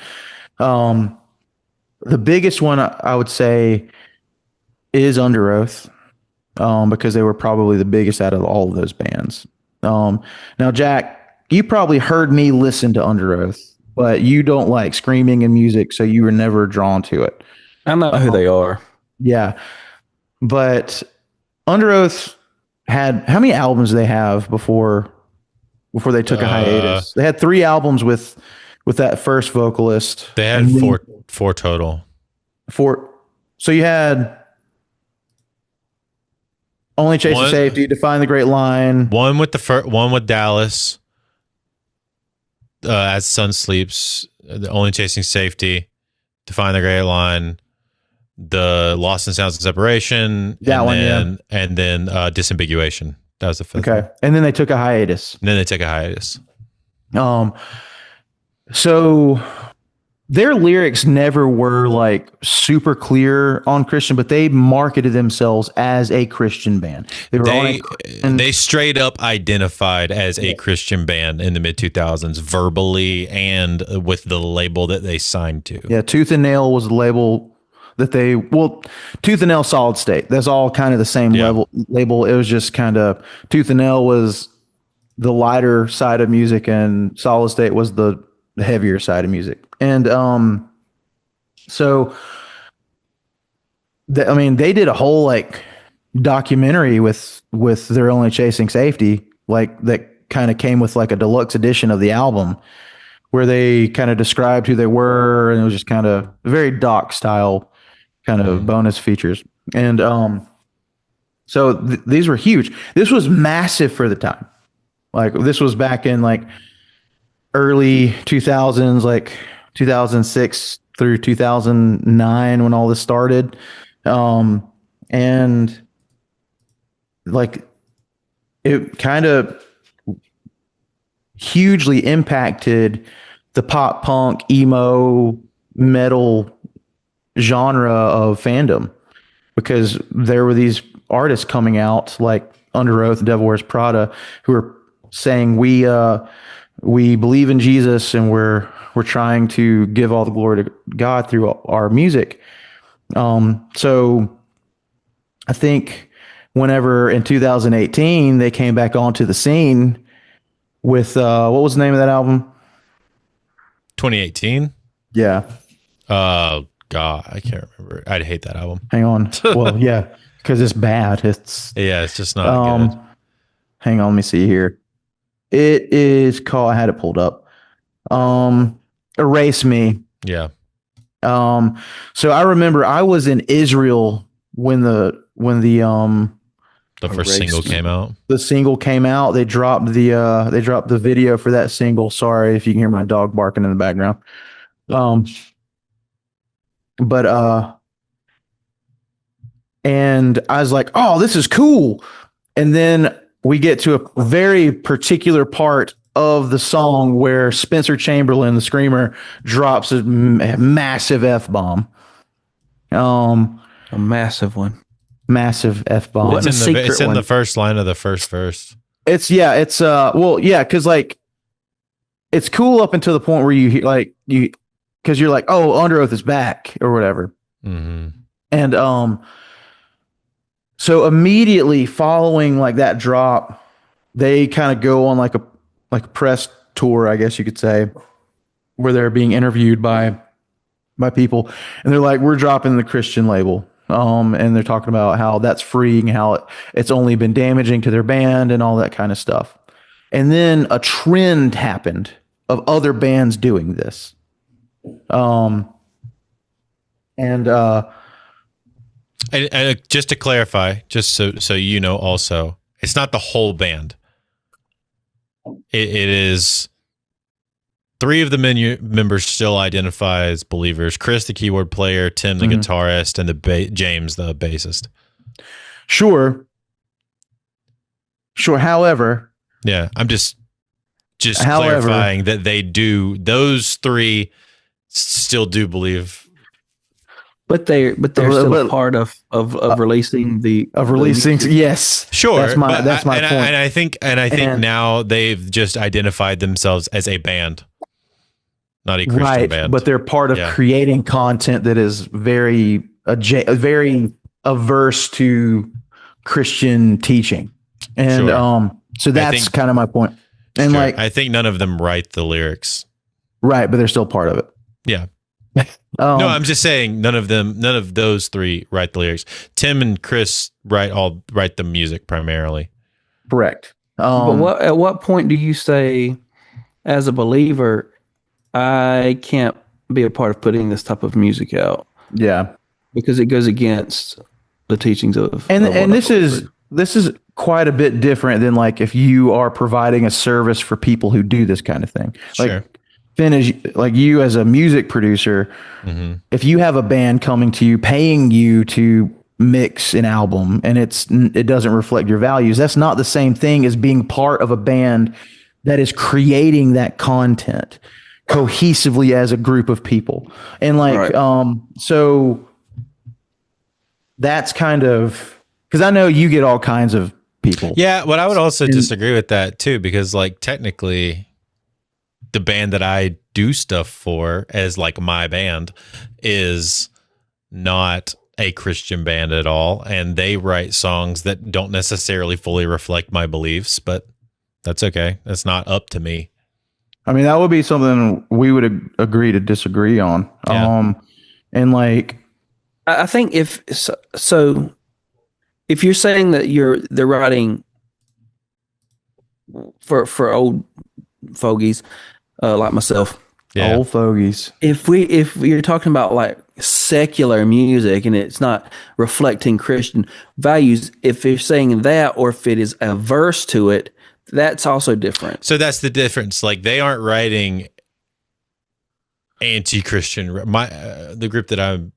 The biggest one I would say is Under Oath, because they were probably the biggest out of all of those bands. Now, Jack, you probably heard me listen to Under Oath, but you don't like screaming and music, so you were never drawn to it. I know who they are. Yeah, but Under Oath had, how many albums did they have before they took a hiatus? They had 3 albums with that first vocalist. They had four total. 4. So you had Only Chasing Safety, Define the Great Line. One with one with Dallas, As the Sun Sleeps, the Only Chasing Safety, Define the Great Line, the Lost in Sounds of Separation, and then Disambiguation. That was the 5th. Okay, and then they took a hiatus. So their lyrics never were like super clear on Christian, but they marketed themselves as a Christian band. They straight up identified as a Christian band in the mid 2000s, verbally and with the label that they signed to. Yeah, Tooth and Nail was the label that Tooth and Nail, Solid State. That's all kind of the same label. It was just kind of, Tooth and Nail was the lighter side of music, and Solid State was the heavier side of music. And they did a whole like documentary with their Only Chasing Safety, like that kind of came with like a deluxe edition of the album, where they kind of described who they were, and it was just kind of very doc style kind of bonus features. And so these were huge. This was massive for the time. Like, this was back in like early 2000s, like 2006 through 2009 when all this started. And like, it kind of hugely impacted the pop punk, emo, metal genre of fandom, because there were these artists coming out like Under Oath, Devil Wears Prada, who were saying we believe in Jesus, and we're trying to give all the glory to God through our music. So I think whenever in 2018 they came back onto the scene with what was the name of that album? 2018. Yeah. God, I can't remember. I'd hate that album. Hang on. Well, yeah, because it's bad. It's Yeah, it's just not good. hang on, let me see here. It is called, I had it pulled up. Erase Me. Yeah. So I remember I was in Israel when the The first Erased. single came out. the single came out. They dropped the video for that single. Sorry if you can hear my dog barking in the background. But and I was like, oh, this is cool. And then we get to a very particular part of the song where Spencer Chamberlain, the screamer, drops a massive F-bomb. A massive one. Massive F-bomb. What? It's a in secret the one. first line of the first verse. It's because like it's cool up until the point where you hear like because you're like, oh, Under Oath is back or whatever. Mm-hmm. And so immediately following like that drop, they kind of go on like a press tour, I guess you could say, where they're being interviewed by people, and they're like, we're dropping the Christian label. And they're talking about how that's freeing, how it's only been damaging to their band and all that kind of stuff. And then a trend happened of other bands doing this. And just to clarify, just so you know, also, it's not the whole band. It is 3 of the members still identify as believers: Chris, the keyboard player; Tim, the guitarist; and James, the bassist. Sure. However, Yeah, I'm just However- clarifying that those 3 still do believe. But they're still But- a part of releasing the yes, Sure, that's my point. And I think And- now they've just identified themselves as a band, not a Christian Right, band. but they're part of Yeah. creating content that is very averse to Christian teaching, and Sure. so that's think- kind of my point. And Sure. like, I think none of them write the lyrics. right, but they're still part of it. Yeah. Um, No, I'm just saying none of those 3 write the lyrics. Tim and Chris write the music primarily. correct. But at what point do you say, as a believer, I can't be a part of putting this type of music out Yeah, because it goes against the teachings of and of what and I this is quite a bit different than like if you are providing a service for people who do this kind of thing. Like, Sure. Finn, is like you as a music producer, if you have a band coming to you, paying you to mix an album and it doesn't reflect your values, that's not the same thing as being part of a band that is creating that content cohesively as a group of people. And like, Right. so that's kind of, because I know you get all kinds of people. Yeah, but I would also disagree with that too, because like technically the band that I do stuff for as like my band is not a Christian band at all, and they write songs that don't necessarily fully reflect my beliefs, but that's okay. That's not up to me. I mean, that would be something we would agree to disagree on. Yeah. And like, I think if you're saying that they're writing for old fogies like myself, Yeah. old fogies. if you're talking about like secular music and it's not reflecting Christian values, if you're saying that, or if it is averse to it, that's also different. So that's the difference. Like they aren't writing anti-Christian. The group that I'm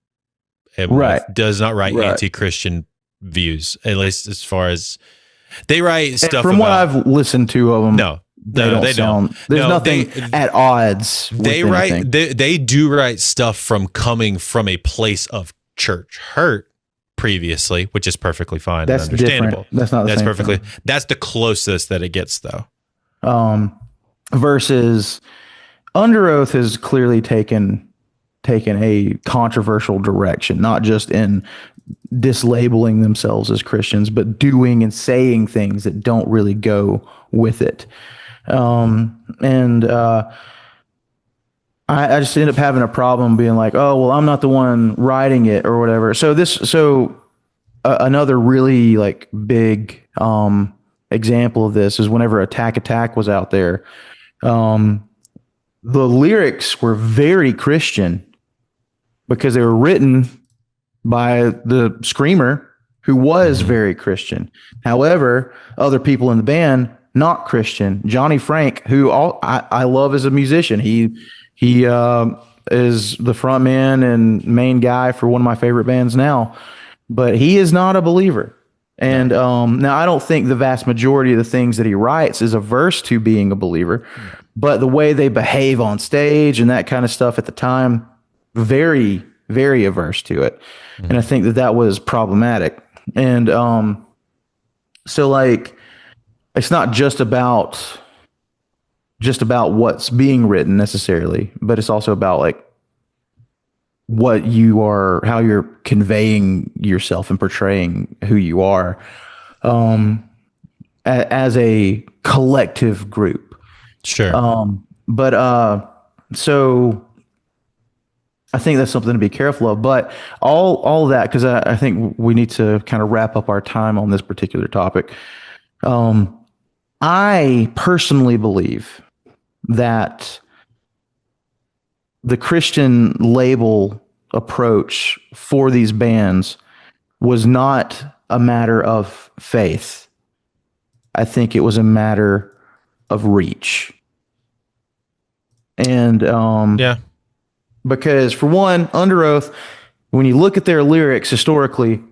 Right. with does not write Right. anti-Christian views, at least as far as they write stuff. From what about, I've listened to of them, no, they no, don't they sound. don't. There's No, nothing at odds. With They anything. write. They do write stuff from coming from a place of church hurt previously, which is perfectly fine That's and understandable. different. That's not the That's same perfectly. thing. That's the closest that it gets, though. Versus Under Oath has clearly taken a controversial direction, not just in dislabeling themselves as Christians, but doing and saying things that don't really go with it. I just end up having a problem being like, oh, well, I'm not the one writing it or whatever. So another really like big example of this is whenever Attack Attack was out there. The lyrics were very Christian because they were written by the screamer who was very Christian. However, other people in the band, not Christian. Johnny Frank, who I love as a musician. He is the front man and main guy for one of my favorite bands now, but he is not a believer. And now I don't think the vast majority of the things that he writes is averse to being a believer, but the way they behave on stage and that kind of stuff at the time, very, very averse to it. And I think that was problematic. And so like, it's not just about what's being written necessarily, but it's also about like what you are, how you're conveying yourself and portraying who you are as a collective group. Sure. So I think that's something to be careful of, but all of that, because I think we need to kind of wrap up our time on this particular topic. I personally believe that the Christian label approach for these bands was not a matter of faith. I think it was a matter of reach. And because for one, Under Oath, when you look at their lyrics historically,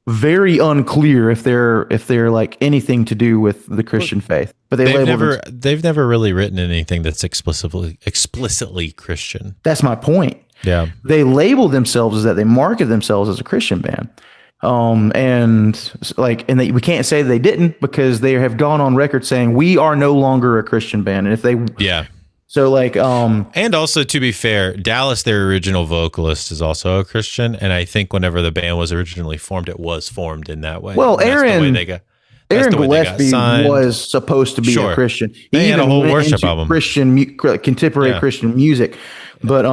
very unclear if they're like anything to do with the Christian faith. But they've never really written anything that's explicitly Christian. That's my point. Yeah. They label themselves as that. They market themselves as a Christian band. We can't say they didn't, because they have gone on record saying we are no longer a Christian band. And if they, so like, and also to be fair, Dallas, their original vocalist, is also a Christian. And I think whenever the band was originally formed, it was formed in that way. Well, Aaron Gillespie was supposed to be a Christian. He had a whole worship album, contemporary Christian music, but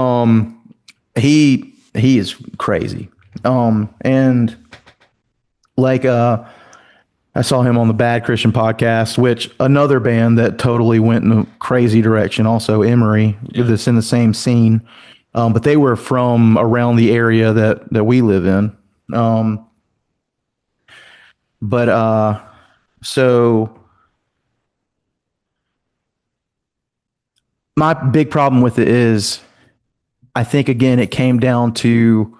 he is crazy. And like I saw him on the Bad Christian podcast, which another band that totally went in a crazy direction, also Emery, that's in the same scene, but they were from around the area that we live in. So my big problem with it is, I think, again, it came down to,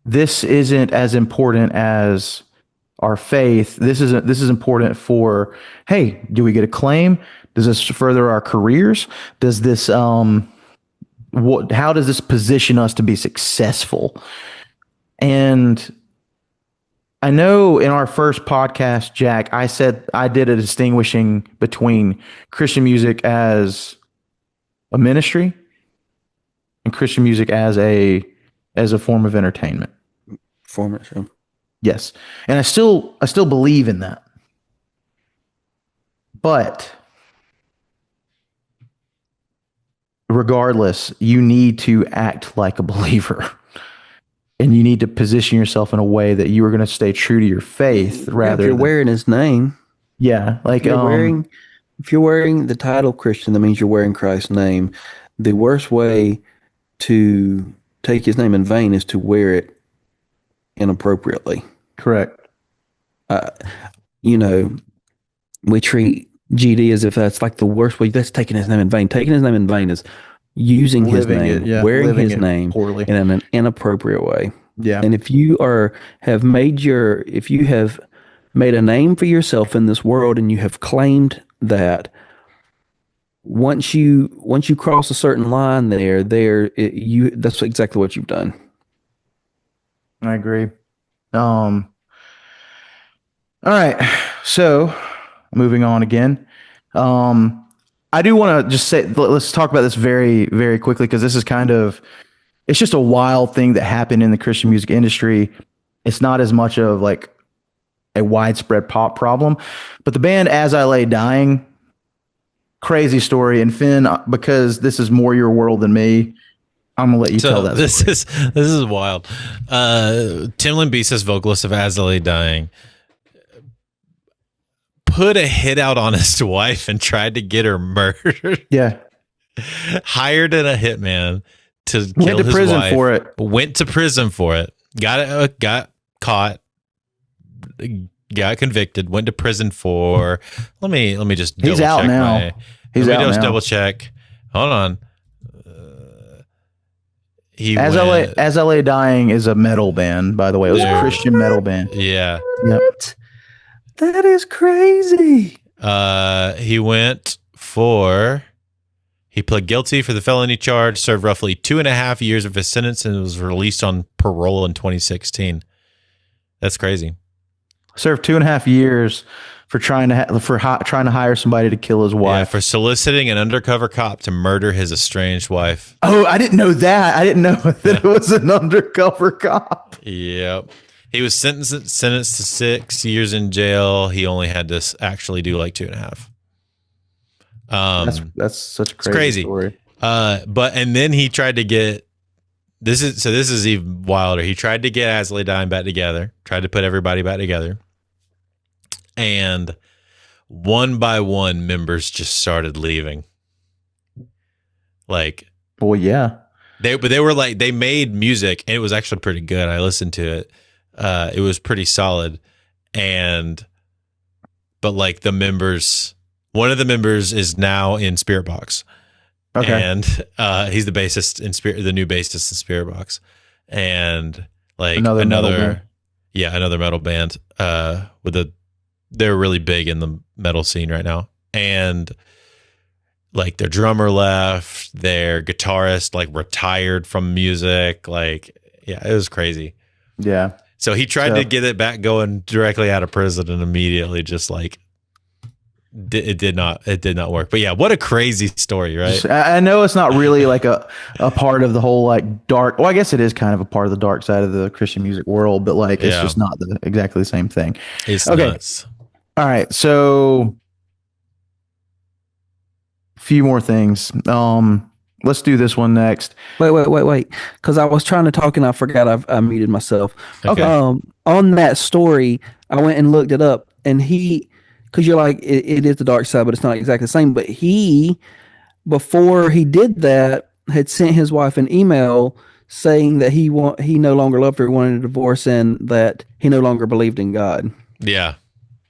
this isn't as important as our faith. This is important for, hey, do we get a claim? Does this further our careers? Does this, how does this position us to be successful? And I know in our first podcast, Jack, I said I did a distinguishing between Christian music as a ministry and Christian music as a form of entertainment. Yes. And I still believe in that. But regardless, you need to act like a believer. And you need to position yourself in a way that you are going to stay true to your faith rather if you're wearing his name. Yeah. Like if you're wearing the title Christian, that means you're wearing Christ's name. The worst way to take his name in vain is to wear it inappropriately. Correct. We treat GD as if that's like the worst way. That's taking his name in vain. Taking his name in vain is using his name, wearing his name poorly in an inappropriate way. Yeah. And if you have made a name for yourself in this world, and you have claimed that, once you cross a certain line that's exactly what you've done. I agree. All right. So moving on again. I do want to just say, let's talk about this very, very quickly, because this is it's just a wild thing that happened in the Christian music industry. It's not as much of like a widespread pop problem, but the band As I Lay Dying, crazy story. And Finn, because this is more your world than me, I'm gonna let you tell So that. this is wild. Tim Lambesis, vocalist of As I Lay Dying, put a hit out on his wife and tried to get her murdered. Yeah, Hired in a hitman to went kill to his prison wife. for it. Went to prison for it. Got caught. Got convicted. Went to prison for. Let me just. He's out double-check now. He's let me out just now. double check. Hold on. As I Lay Dying is a metal band, by the way. It was Yeah. a Christian metal band. Yeah. Yep. That is crazy. He went for. He pled guilty for the felony charge, served roughly 2.5 years of his sentence, and was released on parole in 2016. That's crazy. Served 2.5 years for trying to hire somebody to kill his Yeah, wife. for soliciting an undercover cop to murder his estranged wife. Oh, I didn't know that. I didn't know that it was an undercover cop. Yep. He was sentenced to 6 years in jail. He only had to actually do like 2.5. That's such a crazy. story. And then he tried to get this is even wilder. He tried to get As I Lay Dying back together, tried to put everybody back together. And one by one, members just started leaving. Like, Well, yeah. they were like, they made music and it was actually pretty good. I listened to it. It was pretty solid. But like one of the members is now in Spirit Box. Okay. And he's the bassist the new bassist in Spirit Box. And like Another metal band. another metal band. They're really big in the metal scene right now. And like their drummer left, their guitarist like retired from music. Like, yeah, it was crazy. Yeah. So he tried to get it back going directly out of prison and immediately just like it did not work. But yeah, what a crazy story, right? I know it's not really like a part of the whole like dark. Well, I guess it is kind of a part of the dark side of the Christian music world, but like it's Yeah. just not exactly the same thing. It's Okay. nuts. All right, so a few more things. Let's do this one next. Wait. Because I was trying to talk and I forgot I muted myself. Okay. On that story, I went and looked it up, and because you're like, it is the dark side, but it's not exactly the same. But he, before he did that, had sent his wife an email saying that he no longer loved her, wanted a divorce, and that he no longer believed in God. Yeah.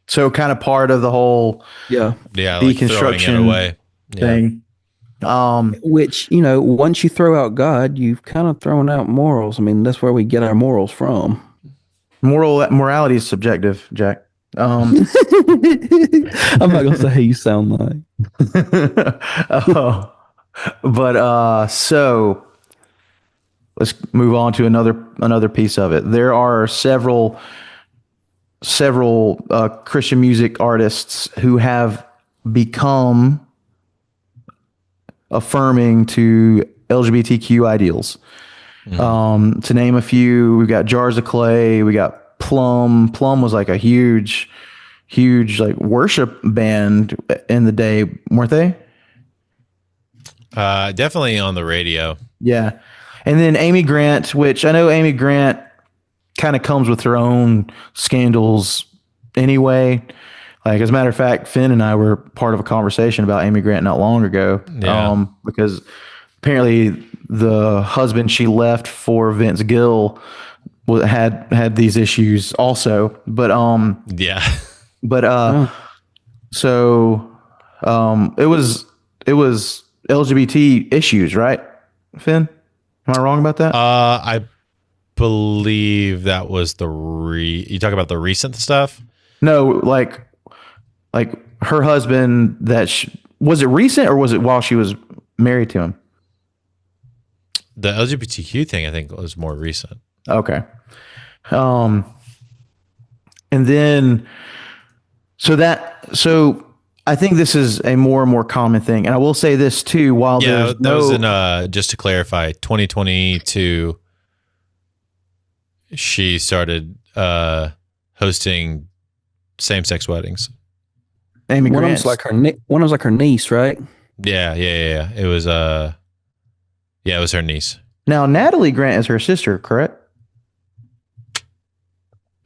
So kind of part of the whole Yeah. Yeah. Like throwing it Deconstruction away. Yeah. thing. Which, once you throw out God, you've kind of thrown out morals. I mean, that's where we get our morals from. Morality is subjective, Jack. I'm not gonna say how you sound like. So let's move on to another piece of it. There are several Christian music artists who have become affirming to LGBTQ ideals. To name a few, we've got Jars of Clay, we got Plum. Plum was like a huge like worship band in the day, weren't they? Definitely on the radio. Yeah. And then Amy Grant, which I know Amy Grant kind of comes with her own scandals anyway. Like, as a matter of fact, Finn and I were part of a conversation about Amy Grant not long ago. Yeah. Because apparently the husband she left for Vince Gill had these issues also. But Yeah. so it was LGBT issues, right, Finn? Am I wrong about that? I believe that was you talk about the recent stuff? No, like her husband was it recent or was it while she was married to him? The LGBTQ thing, I think, was more recent. Okay. And then so I think this is a more and more common thing. And I will say this too, while Yeah, there's that was in, just to clarify, 2022, she started hosting same-sex weddings. Amy One of Grant. them's like her niece, right? Yeah. It was it was her niece. Now, Natalie Grant is her sister, correct?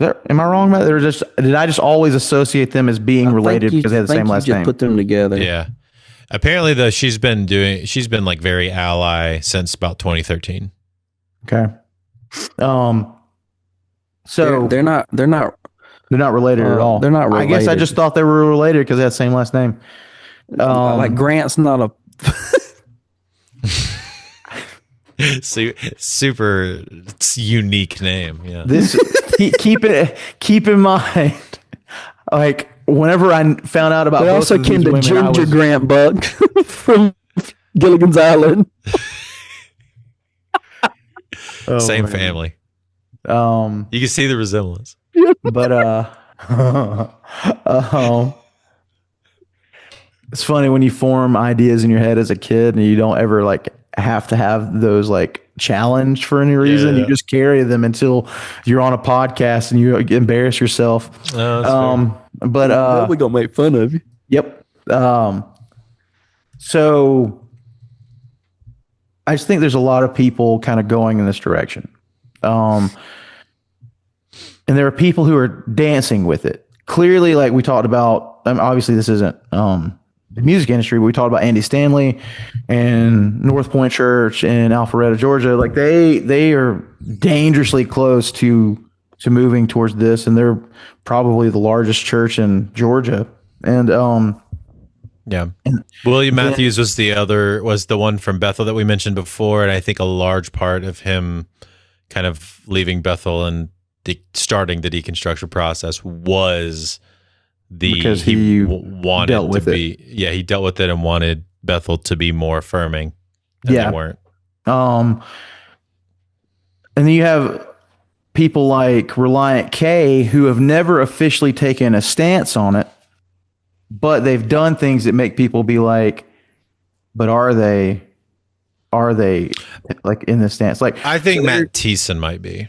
Am I wrong about that? Or did I just always associate them as being related because they had the same last just name? Put them together. Yeah. Apparently, though, she's been like very ally since about 2013. Okay. So They're not related at all. They're not I guess I related. just thought they were related because they had the same last name. like Grant's not a Super unique name. Yeah. This keep in mind, like whenever I found out about They both also of these came to women, I Ginger was- Grant Buck from Gilligan's Island. oh, Same man. family. Um, You can see the resemblance. but it's funny when you form ideas in your head as a kid and you don't ever like have to have those like challenged for any reason. yeah. You just carry them until you're on a podcast and you embarrass yourself. Oh, that's But we're gonna make fun of you. yep. So I just think there's a lot of people kind of going in this direction. And there are people who are dancing with it. Clearly, like we talked about, obviously this isn't the music industry, but we talked about Andy Stanley and North Point Church in Alpharetta, Georgia. Like they are dangerously close to moving towards this, and they're probably the largest church in Georgia. And Yeah. William Matthews was the one from Bethel that we mentioned before. And I think a large part of him kind of leaving Bethel and starting the deconstruction process was because he wanted dealt with to be, he dealt with it and wanted Bethel to be more affirming. And Yeah. they weren't. and then you have people like Reliant K who have never officially taken a stance on it, but they've done things that make people be like, but are they like in this stance? Like, I think Matt Thiessen might be.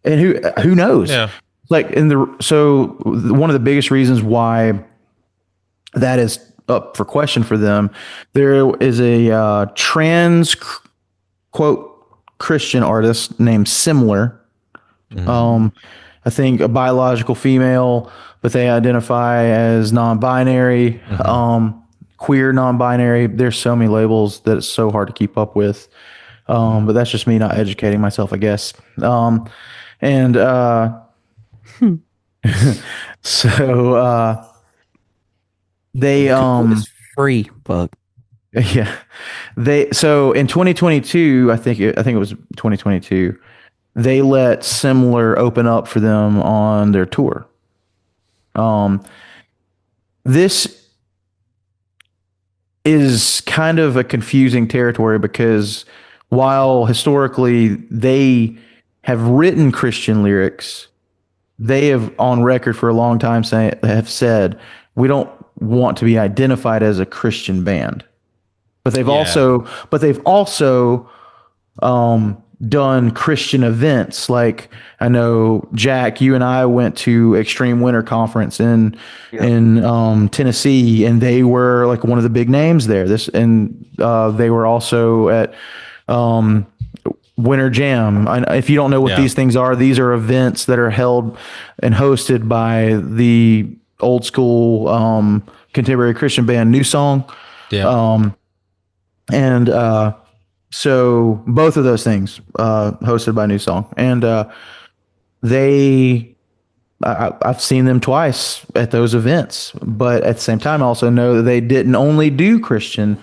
and who knows? Yeah. Like one of the biggest reasons why that is up for question for them, there is a trans quote Christian artist named Similar. I think a biological female, but they identify as non-binary, queer non-binary. There's so many labels that it's so hard to keep up with. But that's just me not educating myself, I guess. So they It's free, Buck. yeah, so in 2022, I think it was 2022, they let Similar open up for them on their tour. This is kind of a confusing territory because while historically they have written Christian lyrics, they have on record for a long time have said we don't want to be identified as a Christian band. But they've also done Christian events. Like I know Jack, you and I went to Extreme Winter Conference in Tennessee, and they were like one of the big names there. They were also at Winter Jam. If you don't know what these things are events that are held and hosted by the old school contemporary Christian band New Song. Yeah. So both of those things hosted by New Song, and I've seen them twice at those events. But at the same time, I also know that they didn't only do Christian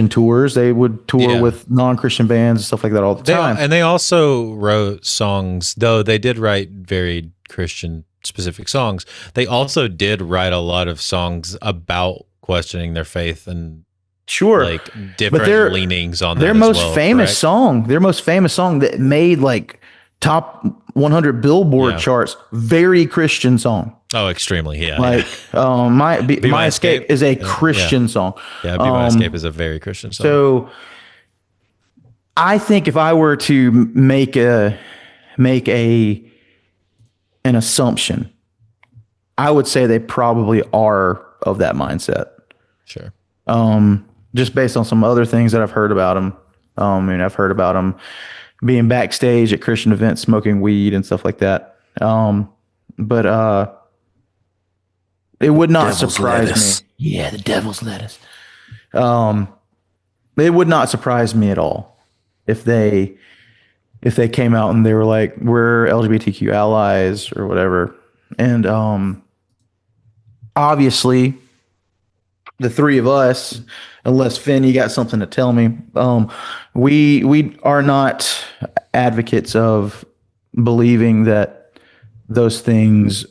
tours; they would tour with non-Christian bands and stuff like that all the time. And they also wrote songs, though they did write very Christian specific songs. They also did write a lot of songs about questioning their faith and. Sure, like different leanings on their most famous song. Their most famous song that made like top 100 Billboard charts. Very Christian song. Oh, extremely, yeah. Like My Escape is a Christian song. Yeah, Be My Escape is a very Christian song. So I think if I were to make an assumption, I would say they probably are of that mindset. Sure. Just based on some other things that I've heard about them. And I've heard about him being backstage at Christian events, smoking weed and stuff like that. But it would not surprise me. Yeah, the devil's lettuce. It would not surprise me at all if they came out and they were like, we're LGBTQ allies or whatever. And obviously the three of us, unless Finn, you got something to tell me, we are not advocates of believing that those things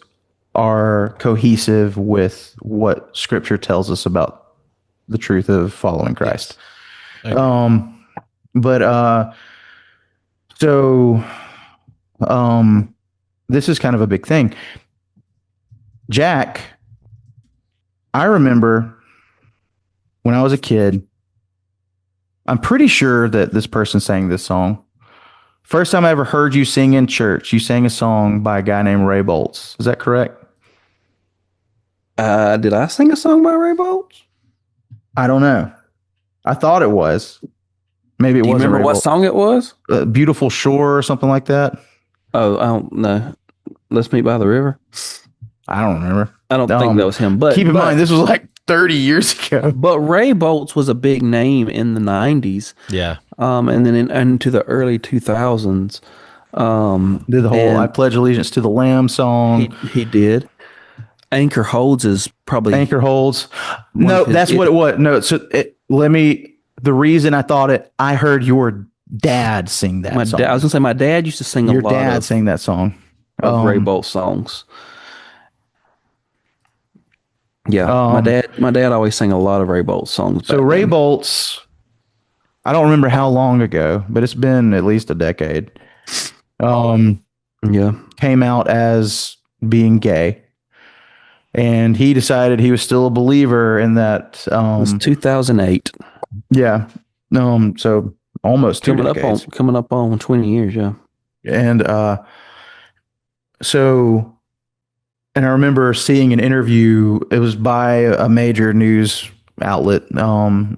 are cohesive with what Scripture tells us about the truth of following Christ. Yes. So this is kind of a big thing. Jack, I remember when I was a kid, I'm pretty sure that this person sang this song. First time I ever heard you sing in church, you sang a song by a guy named Ray Boltz. Is that correct? Did I sing a song by Ray Boltz? I don't know. I thought it was. Maybe it Do you wasn't. remember what song it was? Beautiful Shore or something like that. Oh, I don't know. Let's Meet by the River. I don't remember. I don't think that was him. But keep in mind, this was like 30 years ago. But Ray Boltz was a big name in the 90s. Yeah. And then into the early 2000s. Did the whole I Pledge Allegiance to the Lamb song. He did. Anchor Holds is probably... Anchor Holds. No, that's what it was. No, so the reason I thought it, I heard your dad sing that song. I was going to say, my dad used to sing a lot Your dad sang that song. of Ray Boltz songs. Yeah, my dad always sang a lot of Ray Boltz songs. So Ray Boltz, I don't remember how long ago, but it's been at least a decade. Came out as being gay, and he decided he was still a believer in that. It was 2008. Yeah. So almost two decades. Coming up on 20 years. Yeah. And and I remember seeing an interview. It was by a major news outlet,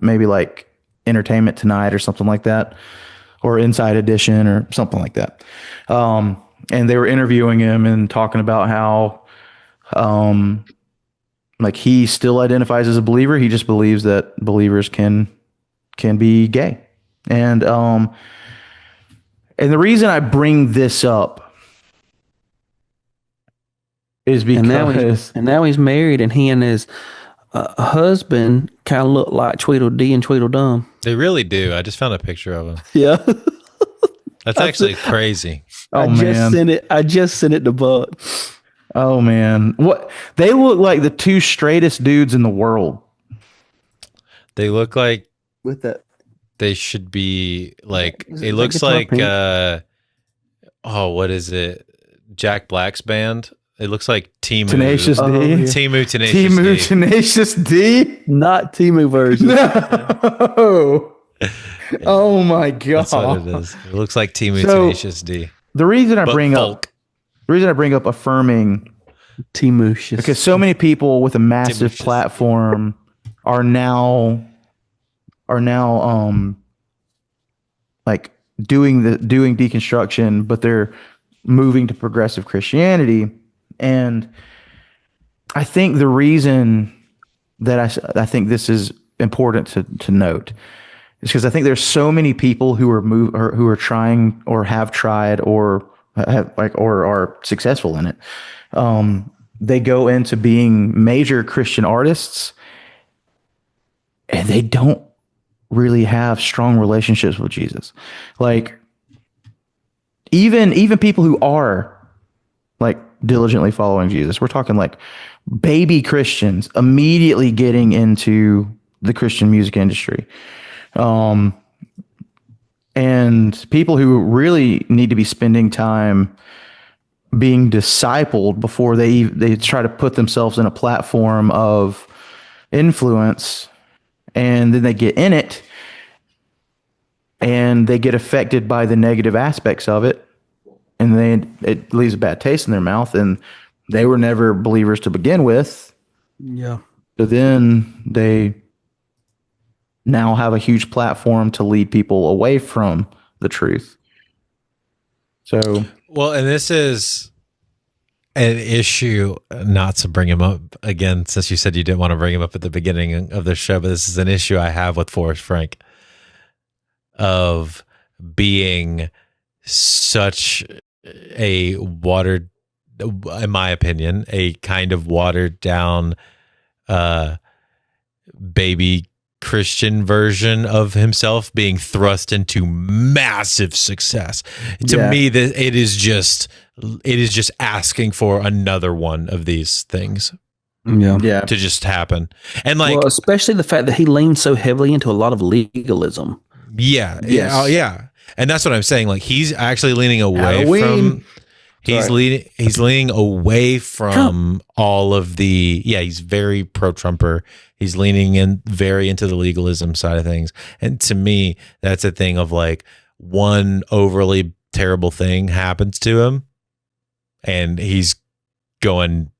maybe like Entertainment Tonight or something like that, or Inside Edition or something like that. And they were interviewing him and talking about how, like he still identifies as a believer. He just believes that believers can be gay. And the reason I bring this up is because now he's married, and he and his husband kind of look like Tweedledee and Tweedledum. They really do. I just found a picture of him. Yeah. That's actually crazy. I just sent it to Buck. Oh man. What they look like the two straightest dudes in the world. They look like With that. they should be like Is it it looks like like what is it? Jack Black's band. It looks like Timu. Tenacious D. Timu Tenacious Timu D. Tenacious D. Not Timu version. No. Oh my god. That's what it is. It looks like Timu So, Tenacious D. The reason I But bring folk. up affirming, Timu. because so many people with a massive Tenacious. platform are now like doing deconstruction, but they're moving to progressive Christianity. And I think the reason that I think this is important to note is because I think there's so many people who are trying or have tried or are successful in it. They go into being major Christian artists, and they don't really have strong relationships with Jesus. Like even people who are like diligently following Jesus, we're talking like baby Christians immediately getting into the Christian music industry. And people who really need to be spending time being discipled before they try to put themselves in a platform of influence, and then they get in it and they get affected by the negative aspects of it, and it leaves a bad taste in their mouth, and they were never believers to begin with. Yeah. So then they now have a huge platform to lead people away from the truth. So, Well, and this is an issue, not to bring him up again, since you said you didn't want to bring him up at the beginning of the show, but this is an issue I have with Forrest Frank of being such a watered, in my opinion, a kind of watered down baby Christian version of himself being thrust into massive success. To me, that it is just asking for another one of these things yeah. to just happen. And like, Well, especially the fact that he leans so heavily into a lot of legalism. yeah, Yes. oh, yeah. And that's what I'm saying. Like, he's actually leaning away Halloween. from. He's leaning away from all of the. Yeah, he's very pro-Trumper. He's leaning in very into the legalism side of things. And to me, that's a thing of like, one overly terrible thing happens to him, and he's going.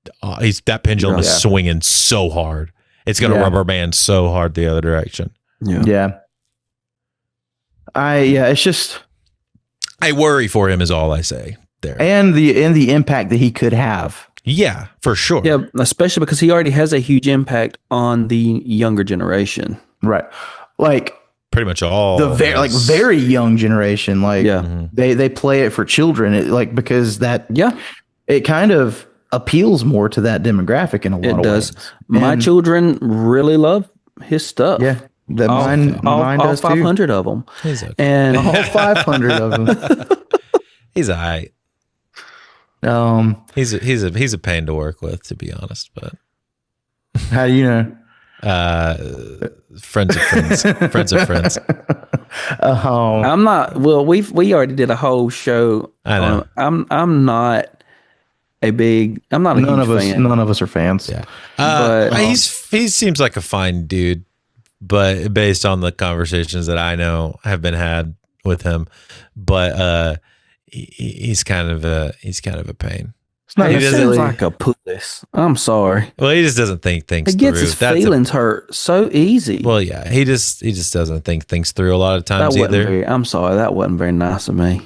That pendulum is swinging so hard. It's going to rubber band so hard the other direction. Yeah. It's just, I worry for him is all I say there. and the impact that he could have. Yeah, for sure. Yeah, especially because he already has a huge impact on the younger generation. Right. Like Pretty much all the very young generation. Like Yeah. they play it for children. Because Yeah, it kind of appeals more to that demographic in a lot it of does. ways. My And- children really love his stuff. Yeah. That all, mine all does 500 of them. He's okay. And too. All 500 of them. He's all right. He's a pain to work with, to be honest. But How do you know? friends of friends, friends of friends. I'm not. Well, we already did a whole show. I know. I'm not a big. I'm not a None huge of us. fan. None of us are fans. Yeah, But- he seems like a fine dude, but based on the conversations that I know have been had with him, but he's kind of a pain. It's not He necessarily sounds like a puss. I'm sorry. Well, he just doesn't think things He gets through. his feelings hurt so easy. Well, yeah, he just doesn't think things through a lot of that times wasn't either. very. I'm sorry. That wasn't very nice of me.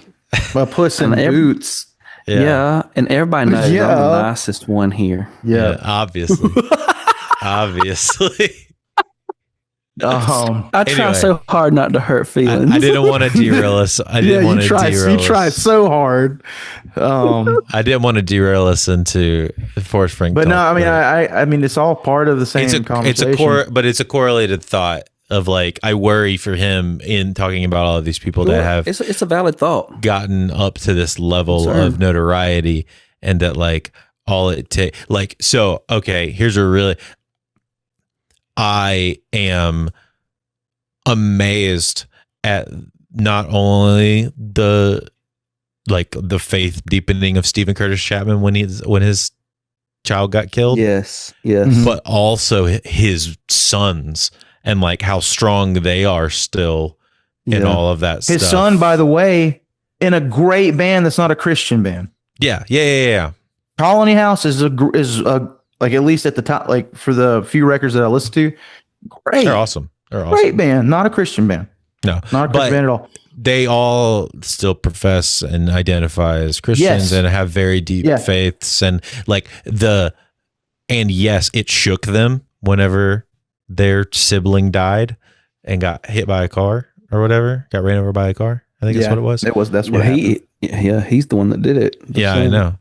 a puss in And boots. Yeah, and everybody knows I'm Yeah. the nicest one here. Yeah, obviously, obviously. I I try Anyway. so hard not to hurt feelings. I didn't want to derail us. I didn't want to derail You try us. so hard. I didn't want to derail us into Forrest Frank. But no, talk, I mean, it's all part of the same it's conversation. it's a correlated thought of like, I worry for him in talking about all of these people that have It's a valid thought. gotten up to this level of notoriety, and that like all it takes, like, so okay, here's a really, I am amazed at not only the faith deepening of Stephen Curtis Chapman when his child got killed, Yes, yes. Mhm. but also his sons, and like how strong they are still, and Yeah. all of that stuff. His son, by the way, in a great band that's not a Christian band. Yeah. Colony House is a like, at least at the top, like for the few records that I listen to, great, They're awesome. great band, not a Christian band, No, not a Christian but band at all. they all still profess and identify as Christians Yes. and have very deep Yeah. faiths, and like and yes, it shook them whenever their sibling died and got hit by a car or whatever, got ran over by a car. I think that's what it was. That's what happened. He's the one that did it. Yeah, I know.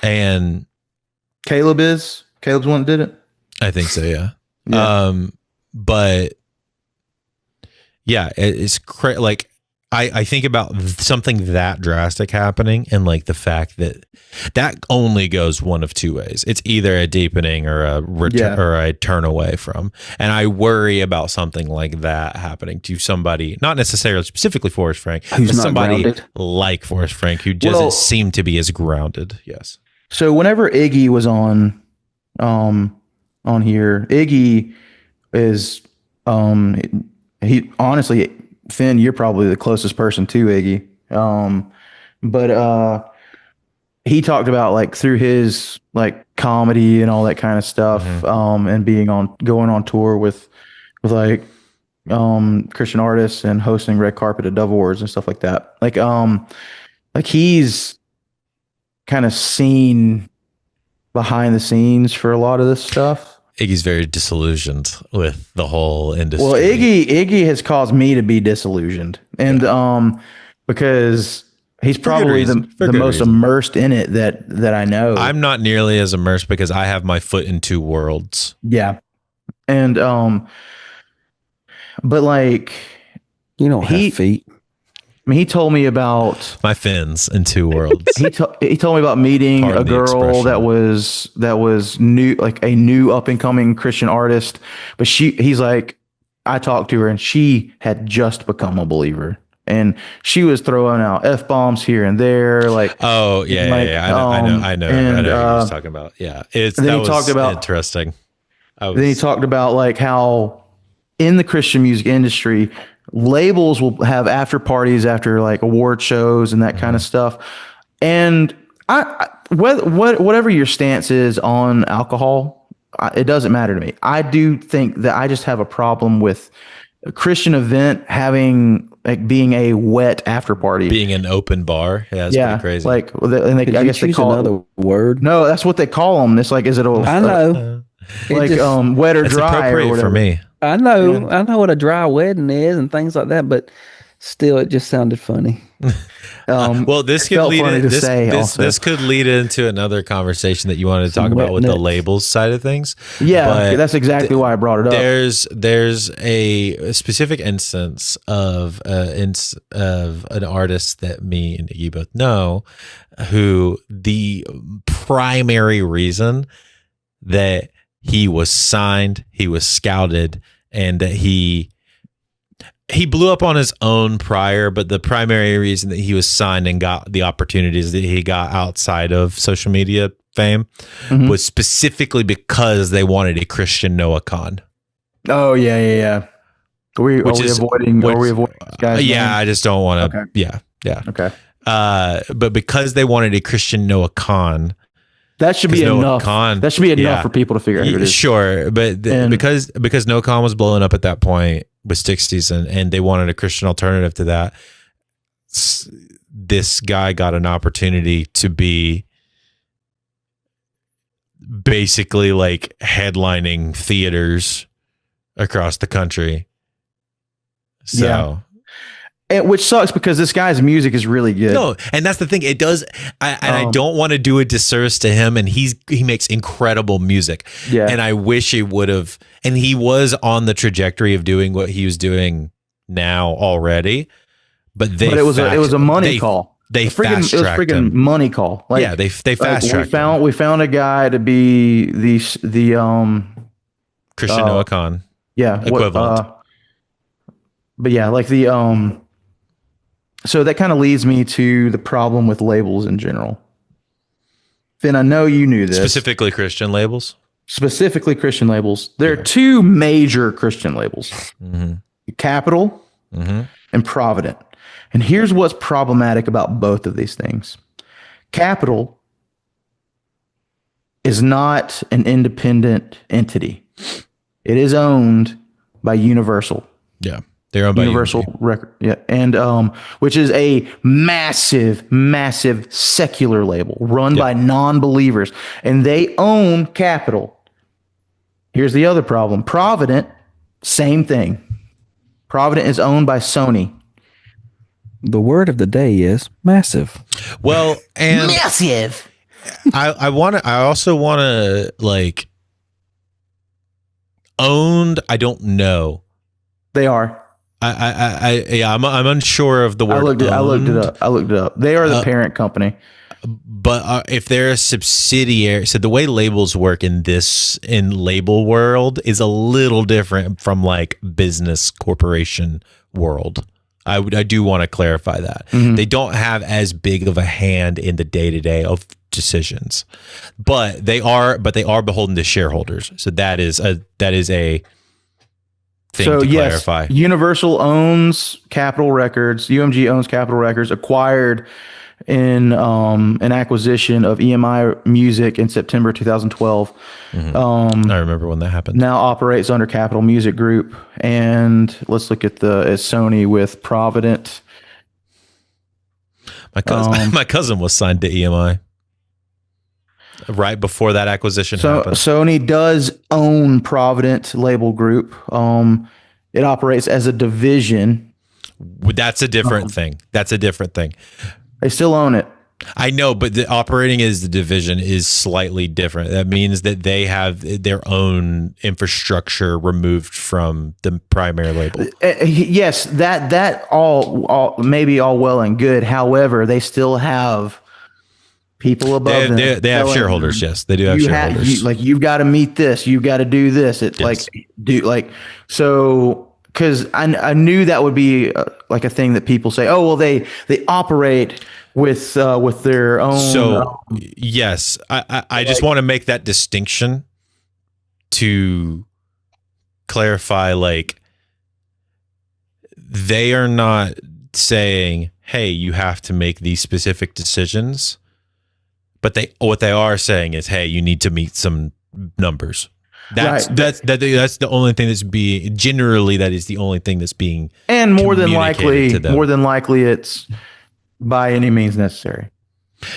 And Caleb's the one that did it. I think so, yeah. Yeah. But yeah, it's like I think about something that drastic happening, and like the fact that only goes one of two ways. It's either a deepening or a return or a turn away from. And I worry about something like that happening to somebody, not necessarily specifically Forrest Frank, Who's but not somebody grounded. like Forrest Frank who doesn't seem to be as grounded. Yes. So whenever Iggy was on here, Iggy is he honestly, Finn, you're probably the closest person to Iggy. But he talked about like through his like comedy and all that kind of stuff, and going on tour with like Christian artists and hosting red carpet at Dove Awards and stuff like that. Like he's kind of seen behind the scenes for a lot of this stuff. Iggy's very disillusioned with the whole industry. Well, Iggy has caused me to be disillusioned, and because he's probably the most immersed in it that I know. I'm not nearly as immersed because I have my foot in two worlds. Yeah, and but like You don't have feet. I mean, he told me about My fins in two worlds. he told me about meeting Pardon a the girl expression. that was new, like a new up and coming Christian artist, but he's like, I talked to her and she had just become a believer, and she was throwing out F-bombs here and there, like Oh yeah, Like, I know and, what you're talking about. Yeah, then he talked about- interesting. Then he talked about like how in the Christian music industry, labels will have after parties after like award shows and that kind of stuff. And whatever your stance is on alcohol, it doesn't matter to me. I do think that I just have a problem with a Christian event being a wet after party. being an open bar. Yeah, it's pretty crazy. Like, and I Could guess you they choose call another word? No, that's what they call them. It's like, is it I know. It like just- wet or it's dry or appropriate whatever? for me. I know what a dry wedding is and things like that, but still, it just sounded funny. Well, this it could felt lead funny to this, say this, also. this could lead into another conversation that you wanted to talk about with the wetness. labels side of things. Yeah, But that's exactly why I brought it up. There's a specific instance of an artist that me and Iggy both know, who the primary reason that he was signed, he was scouted, and that he blew up on his own prior, but the primary reason that he was signed and got the opportunities that he got outside of social media fame was specifically because they wanted a Christian Noah Khan. Oh yeah. Are we avoiding this guy's Yeah, name? I just don't want to. Okay. Yeah. Okay. But because they wanted a Christian Noah Khan, That should be 'Cause Noah enough. Khan- That should be enough yeah. for people to figure out who it is. Sure, but And- because Noah Khan was blowing up at that point with Sixties, and they wanted a Christian alternative to that, this guy got an opportunity to be basically like headlining theaters across the country. So. Yeah. Which sucks because this guy's music is really good. No, and that's the thing. It does, I don't want to do a disservice to him. And he makes incredible music. Yeah. And I wish he would have. And he was on the trajectory of doing what he was doing now already. But it was a money call. They It was fast tracked freaking him. money call. Like, Yeah, they fast tracked him. we found a guy to be the Christian Noah Khan. yeah Equivalent. but yeah, like the so that kind of leads me to the problem with labels in general. Finn, I know you knew this. Specifically Christian labels. Specifically Christian labels. There are two major Christian labels. Capital and Provident. And here's what's problematic about both of these things. Capital is not an independent entity. It is owned by Universal. Yeah. They're owned by Universal Record. Yeah. And which is a massive secular label run by non-believers. And they own Capital. Here's the other problem. Provident, same thing. Provident is owned by Sony. The word of the day is massive. Well, and Massive. I also want to like owned. I don't know. They are. I'm unsure of the word. I looked it owned, up. They are the parent company. But if they're a subsidiary, so the way labels work in label world is a little different from like business corporation world. I do want to clarify that they don't have as big of a hand in the day to day of decisions, but they are beholden to shareholders. So that is a thing to clarify. Universal owns Capitol Records. UMG owns Capitol Records. Acquired in an acquisition of EMI Music in September 2012. I remember when that happened. Now operates under Capitol Music Group. And let's look at it's Sony with Provident. My cousin was signed to EMI right before that acquisition So happened. Sony does own Provident Label Group. It operates as a division. That's a different thing. That's a different thing. They still own it. I know, but the operating as the division is slightly different. That means that they have their own infrastructure removed from the primary label. Yes, that all maybe all well and good. However, they still have people above them. They have telling shareholders. them, Yes, they do have shareholders. you've got to meet this. You've got to do this. It's Yes. so. Because I knew that would be like a thing that people say. Oh well, they operate with their own. So yes, I just want to make that distinction to clarify. Like, they are not saying, "Hey, you have to make these specific decisions," but what they are saying is, "Hey, you need to meet some numbers." That's the only thing that's being generally, that is the only thing that's being, and more than communicated to them. likely, it's by any means necessary.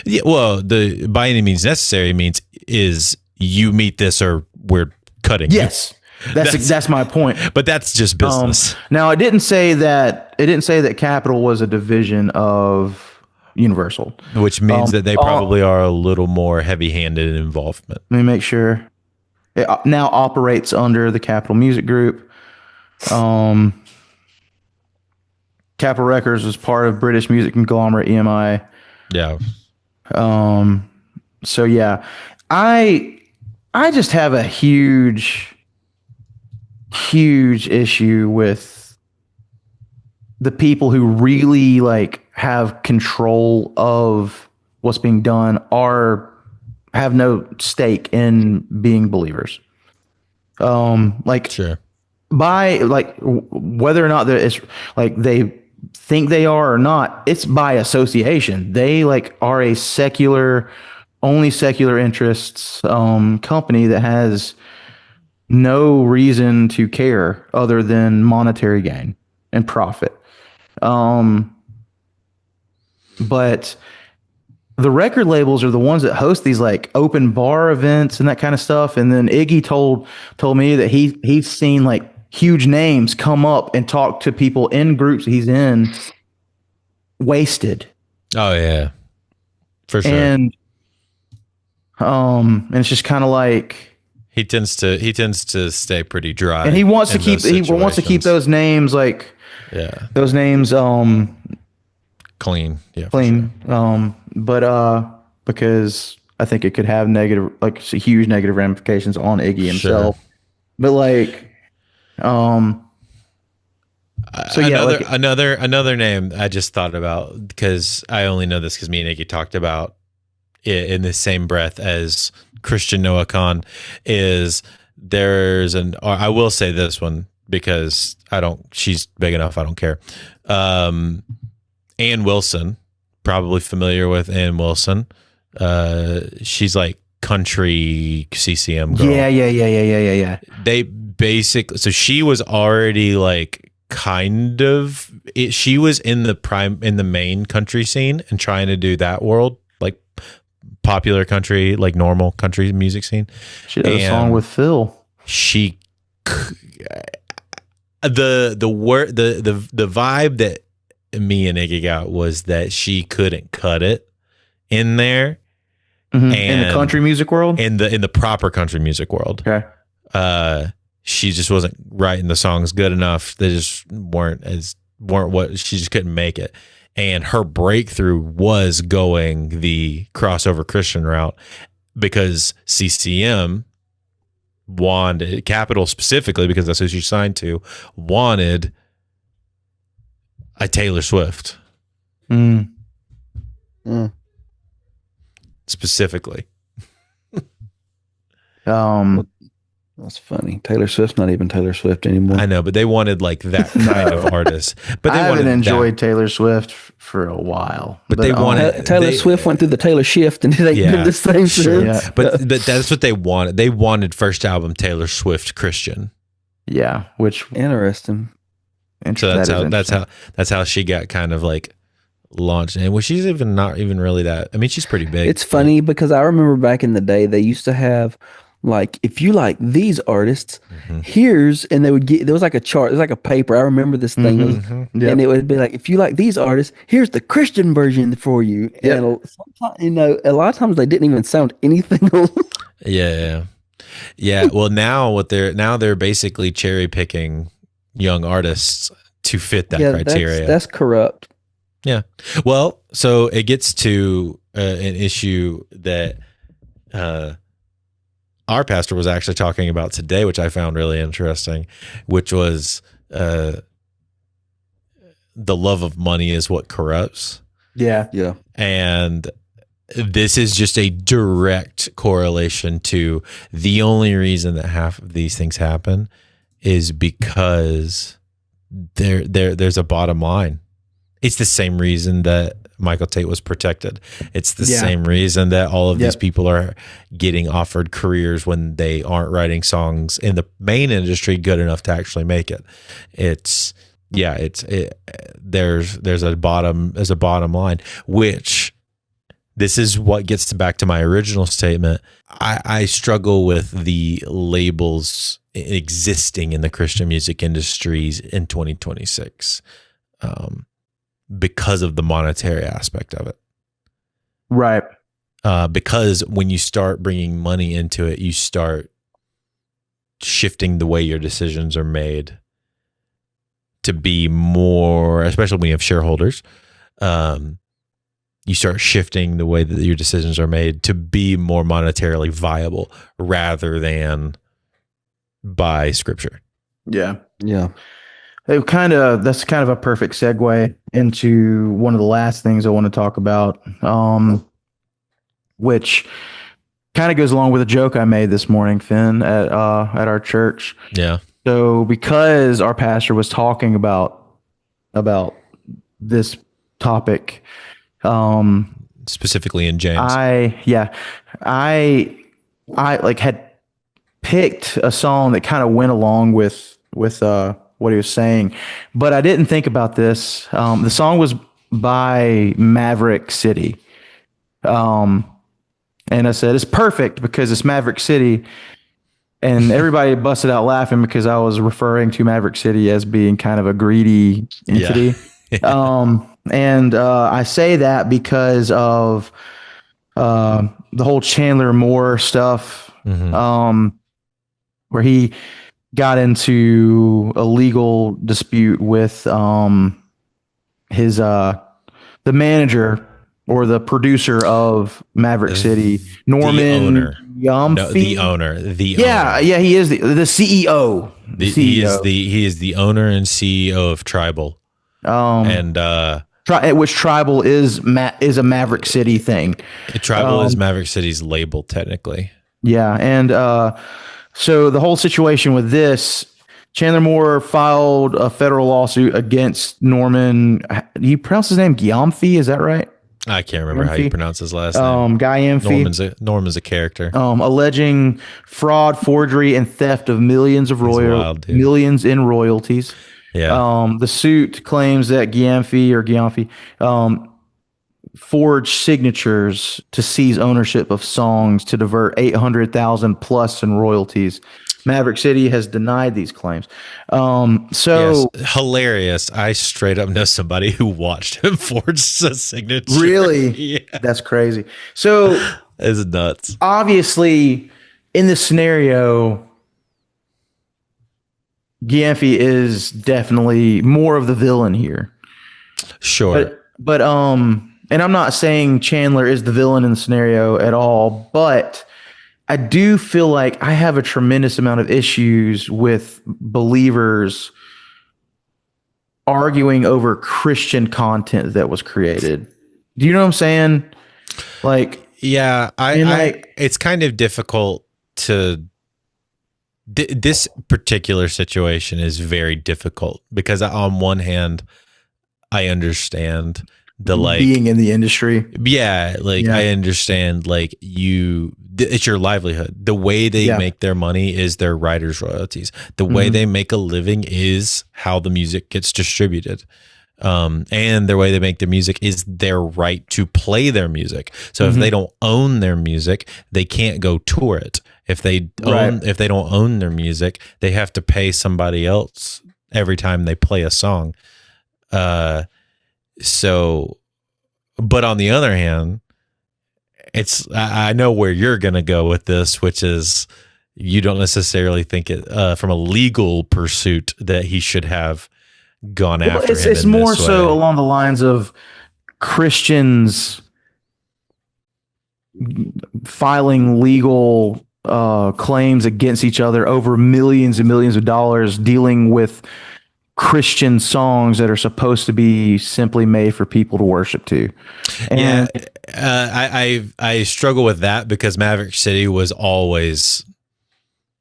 Yeah, well, the by any means necessary means is you meet this or we're cutting. Yes, that's my point. But that's just business. Now, it didn't say that Capitol was a division of Universal, Which means that they probably are a little more heavy-handed in involvement. Let me make sure. It now operates under the Capitol Music Group. Capitol Records was part of British music conglomerate EMI. Yeah. So yeah, I just have a huge issue with the people who really like have control of what's being done have no stake in being believers. Sure. Whether or not it's like they think they are or not, it's by association. They are a only secular interests company that has no reason to care other than monetary gain and profit. But the record labels are the ones that host these open bar events and that kind of stuff. And then Iggy told me that he's seen huge names come up and talk to people in groups he's in wasted. Oh yeah, for sure. And it's just kind of he tends to stay pretty dry. And he wants to keep those names those names clean. Yeah, clean. Sure. But because I think it could have huge negative ramifications on Iggy himself. Sure. But so yeah, another name I just thought about, because I only know this because me and Iggy talked about it in the same breath as Christian Noah Khan, is I will say this one because she's big enough, I don't care. Ann Wilson, probably familiar with Ann Wilson. She's country CCM girl. Yeah. They basically, so she was already she was in the main country scene and trying to do that world, popular country, normal country music scene. She did a song with Phil. She the vibe that me and Iggy got was that she couldn't cut it in there. Mm-hmm. In the country music world, in the proper country music world. Okay. She just wasn't writing the songs good enough. They just weren't what she just couldn't make it. And her breakthrough was going the crossover Christian route, because CCM wanted, Capitol specifically, because that's who she signed to, wanted a Taylor Swift. Specifically. Well, That's funny. Taylor Swift's not even Taylor Swift anymore. I know, but they wanted like that kind of artist. But they I haven't wanted enjoyed that. Taylor Swift for a while. But they wanted- Taylor Swift went through the Taylor shift and they Yeah, did the same sure. since. Yeah. But that's what they wanted. They wanted first album Taylor Swift Christian. Yeah, which Interesting. So that is that's how she got kind of like launched. And well, she's even not even really that. I mean, she's pretty big. It's funny because I remember back in the day they used to have like if you like these artists, here's and they would get there was like a chart, it was like a paper. I remember this thing. It was- Yep. And it would be like if you like these artists, here's the Christian version for you. Yep. And sometimes, a lot of times they didn't even sound anything. Yeah. Well, now they're basically cherry picking young artists to fit that criteria. That's corrupt. Yeah. Well, so it gets to an issue that our pastor was actually talking about today, which I found really interesting, which was the love of money is what corrupts. Yeah. Yeah. And this is just a direct correlation to the only reason that half of these things happen is because there's a bottom line. It's the same reason that Michael Tate was protected. It's the same reason that all of these people are getting offered careers when they aren't writing songs in the main industry good enough to actually make it. There's a bottom line, which this is what gets back to my original statement. I struggle with the labels existing in the Christian music industries in 2026 because of the monetary aspect of it. Right. Because when you start bringing money into it, you start shifting the way your decisions are made to be more, especially when you have shareholders. You start shifting the way that your decisions are made to be more monetarily viable rather than by scripture. Yeah. Yeah. That's kind of a perfect segue into one of the last things I want to talk about, which kind of goes along with a joke I made this morning, Finn, at our church. Yeah. So because our pastor was talking about this topic, Specifically in James. I like had picked a song that kind of went along with what he was saying, but I didn't think about this. The song was by Maverick City. And I said, it's perfect because it's Maverick City. And everybody busted out laughing because I was referring to Maverick City as being kind of a greedy entity. And I say that because of the whole Chandler Moore stuff, where he got into a legal dispute with his the manager or the producer of Maverick City, Norman owner. Yomfi. No, the owner. Yeah, he is the CEO. He is the owner and CEO of Tribal. Which Tribal is a Maverick City thing. Tribal is Maverick City's label technically. Yeah, and so the whole situation with this, Chandler Moore filed a federal lawsuit against Norman. You pronounce his name Gyamfi? Is that right? I can't remember how you pronounce his last name. Gyamfi. Norman's a character. Alleging fraud, forgery, and theft of millions in royalties. Yeah. The suit claims that Gyamfi forged signatures to seize ownership of songs to divert $800,000 plus in royalties. Maverick City has denied these claims. Yes, hilarious. I straight up know somebody who watched him forge a signature. Really? Yeah. That's crazy. So It's nuts. obviously in this scenario, Gyamfi is definitely more of the villain here. Sure. But and I'm not saying Chandler is the villain in the scenario at all, but I do feel like I have a tremendous amount of issues with believers arguing over Christian content that was created. Do you know what I'm saying? Like, Yeah, it's kind of difficult to this particular situation is very difficult because on one hand, I understand the being in the industry. Yeah, I understand it's your livelihood. The way they make their money is their writers' royalties. The way they make a living is how the music gets distributed. And the way they make their music is their right to play their music. So if they don't own their music, they can't go tour it. If they don't own their music, they have to pay somebody else every time they play a song. But on the other hand, I know where you're going to go with this, which is you don't necessarily think it from a legal pursuit that he should have gone after him. It's more so along the lines of Christians filing legal claims against each other over millions and millions of dollars, dealing with Christian songs that are supposed to be simply made for people to worship to. And I struggle with that because Maverick City was always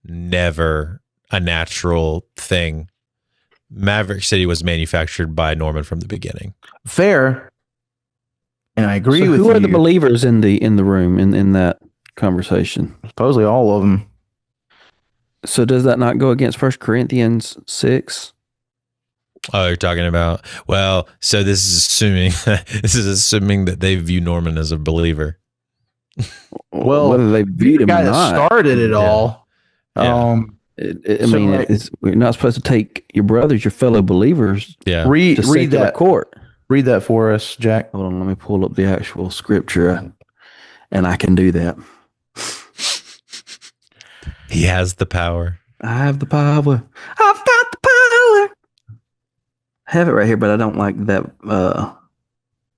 never a natural thing. Maverick City was manufactured by Norman from the beginning. Fair. And I agree with you. Who are the believers in the room in that conversation? Supposedly all of them. So does that not go against 1 Corinthians 6? Oh, you're talking about, well, so this is assuming that they view Norman as a believer. Well, whether they viewed him the guy or not. that started it all. Yeah. We're not supposed to take your brothers, your fellow believers. Yeah. Read that court. Read that for us, Jack. Hold on, let me pull up the actual scripture, and I can do that. He has the power. I have the power. I've got the power. I have it right here, but I don't like that.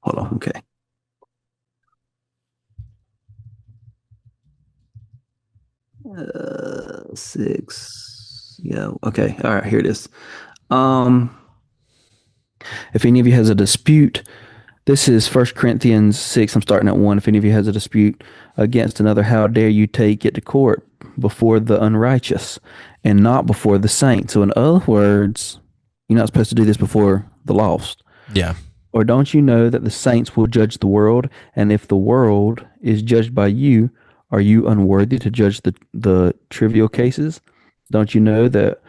Hold on. Okay. Six. Yeah. Okay. All right. Here it is. If any of you has a dispute, this is 1 Corinthians 6. I'm starting at 1. If any of you has a dispute against another, how dare you take it to court before the unrighteous and not before the saints? So in other words, you're not supposed to do this before the lost. Yeah. Or don't you know that the saints will judge the world? And if the world is judged by you, are you unworthy to judge the trivial cases? Don't you know that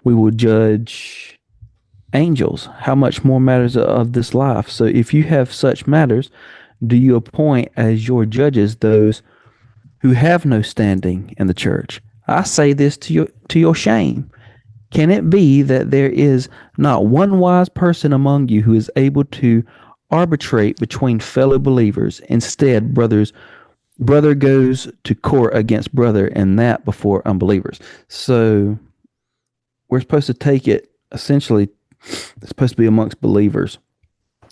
we will judge angels? How much more matters of this life? So if you have such matters, do you appoint as your judges those who have no standing in the church? I say this to your shame. Can it be that there is not one wise person among you who is able to arbitrate between fellow believers? Instead, brother goes to court against brother, and that before unbelievers. So we're supposed to take it, essentially, it's supposed to be amongst believers.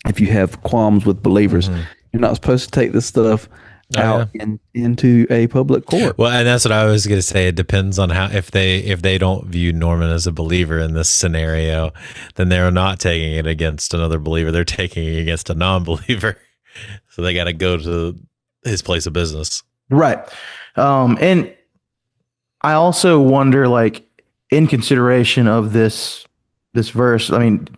If you have qualms with believers, you're not supposed to take this stuff out into a public court. Well, and that's what I was going to say. It depends on how, if they don't view Norman as a believer in this scenario, then they're not taking it against another believer. They're taking it against a non-believer. So they got to go to his place of business. Right. And I also wonder, like, in consideration of this verse, I mean,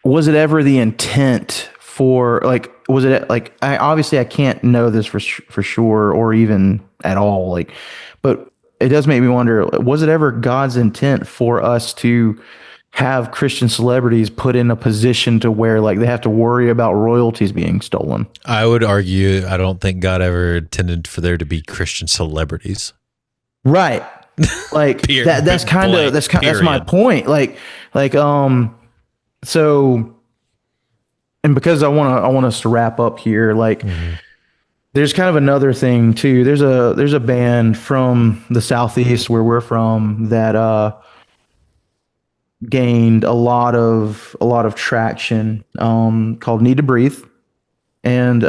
was it ever the intent for, like, was it like, I can't know this for sure or even at all, like, but it does make me wonder, was it ever God's intent for us to have Christian celebrities put in a position to where, like, they have to worry about royalties being stolen? I would argue, I don't think God ever intended for there to be Christian celebrities. Right. Like that's my point. So, and because I want us to wrap up here, like, there's kind of another thing too. There's a band from the Southeast where we're from that gained a lot of traction, called Need to Breathe. And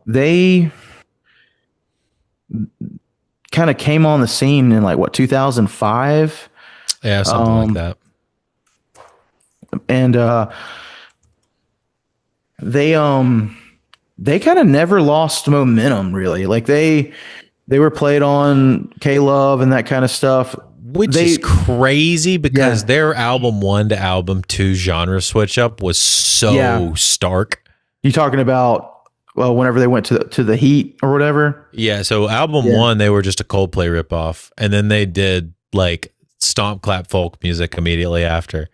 they kind of came on the scene in, like, 2005? Yeah, something like that. And they they kind of never lost momentum really. Like they were played on K-Love and that kind of stuff. Which is crazy because their album 1 to album 2 genre switch up was so stark. You talking about whenever they went to the Heat or whatever? Yeah, so album 1 they were just a Coldplay ripoff, and then they did like stomp clap folk music immediately after,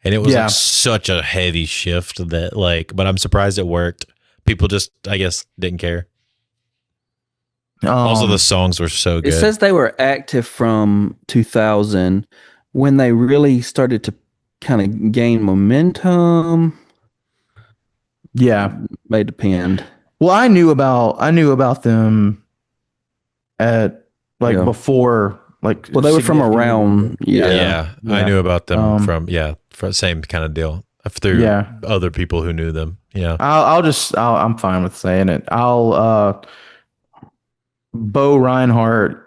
and it was like such a heavy shift that like. But I'm surprised it worked. People just, I guess, didn't care. Also, the songs were so good. It says they were active from 2000 when they really started to kind of gain momentum. Yeah, may depend. Well, I knew about them at before, like. Well, they were from around. Yeah. I knew about them from same kind of deal through other people who knew them. Yeah, I'm fine with saying it. Bo Reinhardt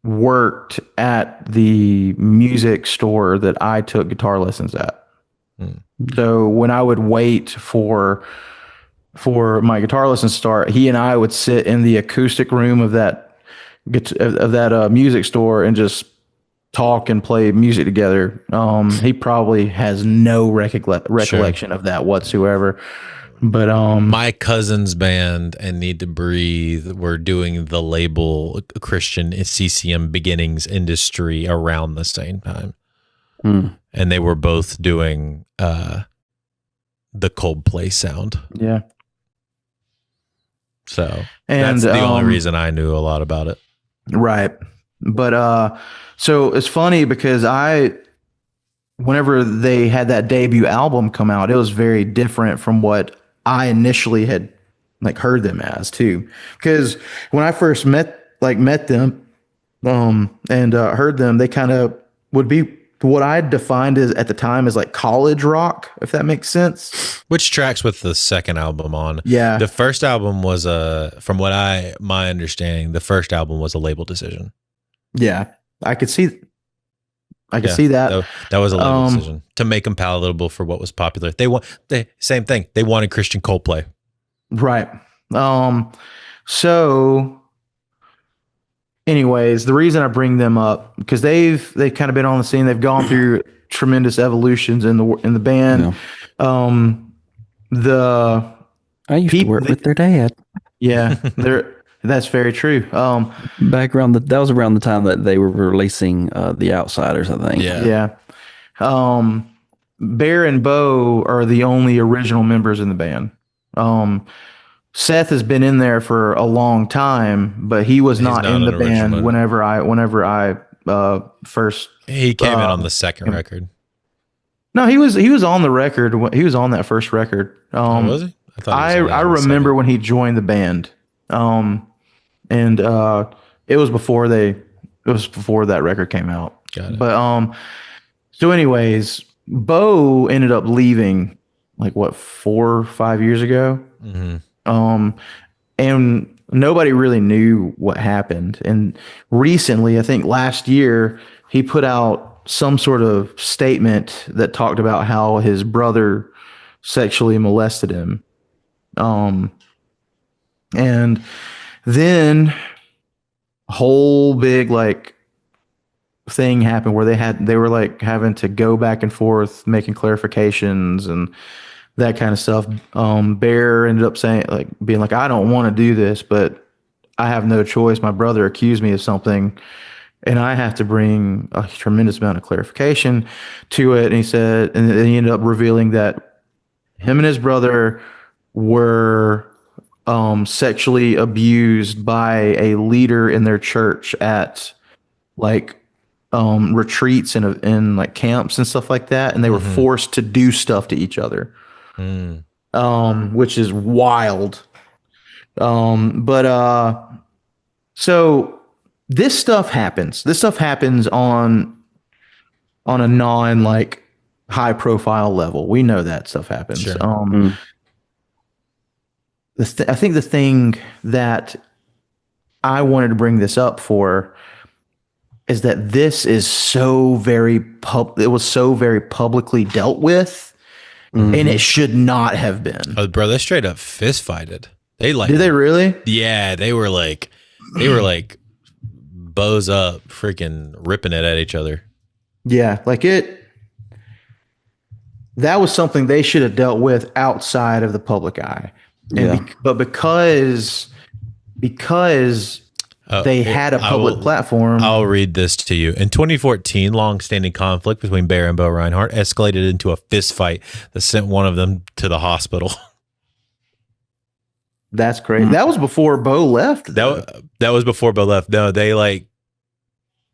worked at the music store that I took guitar lessons at. So when I would wait for my guitar lessons to start, he and I would sit in the acoustic room of that music store and just talk and play music together. He probably has no recollection of that whatsoever. But my cousin's band and Need to Breathe were doing the label Christian CCM Beginnings Industry around the same time. And they were both doing the Coldplay sound. Yeah. So that's the only reason I knew a lot about it. Right. But so it's funny because whenever they had that debut album come out, it was very different from what I initially had like heard them as too. Because when I first met them and heard them, they kind of would be what I defined as at the time as like college rock, if that makes sense. Which tracks with the second album on. Yeah. The first album was from what my understanding, the first album was a label decision. Yeah. I could see that. That was a label decision to make them palatable for what was popular. Same thing. They wanted Christian Coldplay. Right. So anyways, the reason I bring them up because they've kind of been on the scene. They've gone through tremendous evolutions in the band. Yeah. I used to work with their dad. Yeah, that's very true. Back around that was around the time that they were releasing The Outsiders, I think. Yeah. Bear and Bo are the only original members in the band. Seth has been in there for a long time, but he was not in the band whenever I first. He came in on the second record. No, he was on the record. He was on that first record. Was he? I remember when he joined the band. And it was before that record came out. Got it. But so anyways, Bo ended up leaving like 4 or 5 years ago. Mm-hmm. And nobody really knew what happened. And recently, I think last year, he put out some sort of statement that talked about how his brother sexually molested him. And then a whole big thing happened where they were like having to go back and forth, making clarifications and that kind of stuff. Bear ended up being like, I don't want to do this, but I have no choice. My brother accused me of something and I have to bring a tremendous amount of clarification to it. And he said, and then he ended up revealing that him and his brother were sexually abused by a leader in their church at retreats and like camps and stuff like that. And they were forced to do stuff to each other. Which is wild. So this stuff happens. This stuff happens on a non high profile level. We know that stuff happens. Sure. I think the thing that I wanted to bring this up for is that this is it was so very publicly dealt with. And it should not have been. Oh, bro, they straight up fist fighted. They like Did they really? Yeah, they were like bows up, freaking ripping it at each other. Yeah, like that was something they should have dealt with outside of the public eye. And Yeah. but because they had a public platform. I'll read this to you. In 2014, long-standing conflict between Bear and Bo Reinhardt escalated into a fist fight that sent one of them to the hospital. That's great. That was before Bo left. That was before Bo left. No,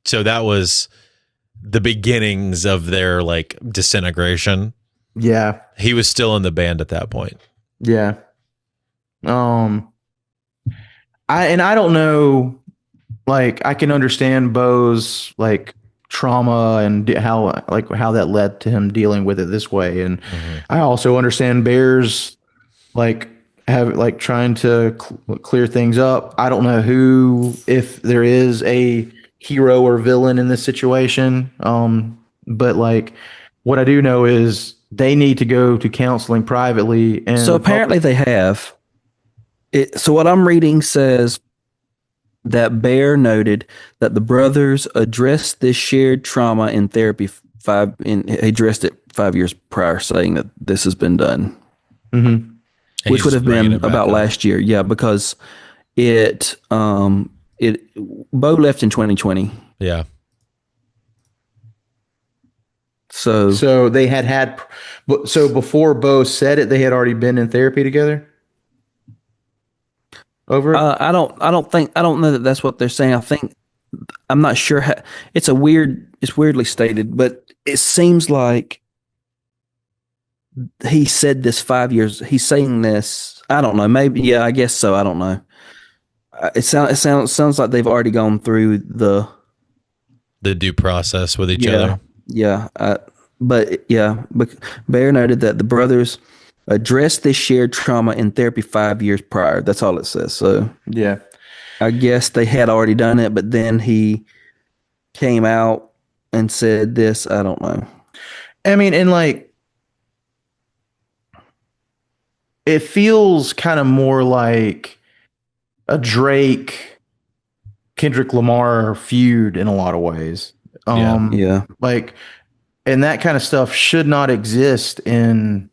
so that was the beginnings of their like disintegration. Yeah. He was still in the band at that point. Yeah. I don't know, like I can understand Bo's like trauma and how that led to him dealing with it this way, and I also understand Bear's like trying to clear things up. I don't know if there is a hero or villain in this situation, but like what I do know is they need to go to counseling privately. And So apparently they have. So what I'm reading says that Bear noted that the brothers addressed this shared trauma in therapy he addressed it 5 years prior, saying that this has been done, which would have been about last year. Yeah, because Bo left in 2020. Yeah. So they had before Bo said it, they had already been in therapy together. Over it? I don't know that that's what they're saying. I'm not sure how, it's weirdly stated, but it seems like he said this 5 years. He's saying this. I don't know. Maybe. Yeah, I guess so. I don't know. It sounds like they've already gone through the due process with each other. Yeah. But Bear noted that the brothers addressed this shared trauma in therapy 5 years prior. That's all it says. So yeah, I guess they had already done it, but then he came out and said this. I don't know. I mean, and like, it feels kind of more like a Drake, Kendrick Lamar feud in a lot of ways. Yeah. Like, and that kind of stuff should not exist in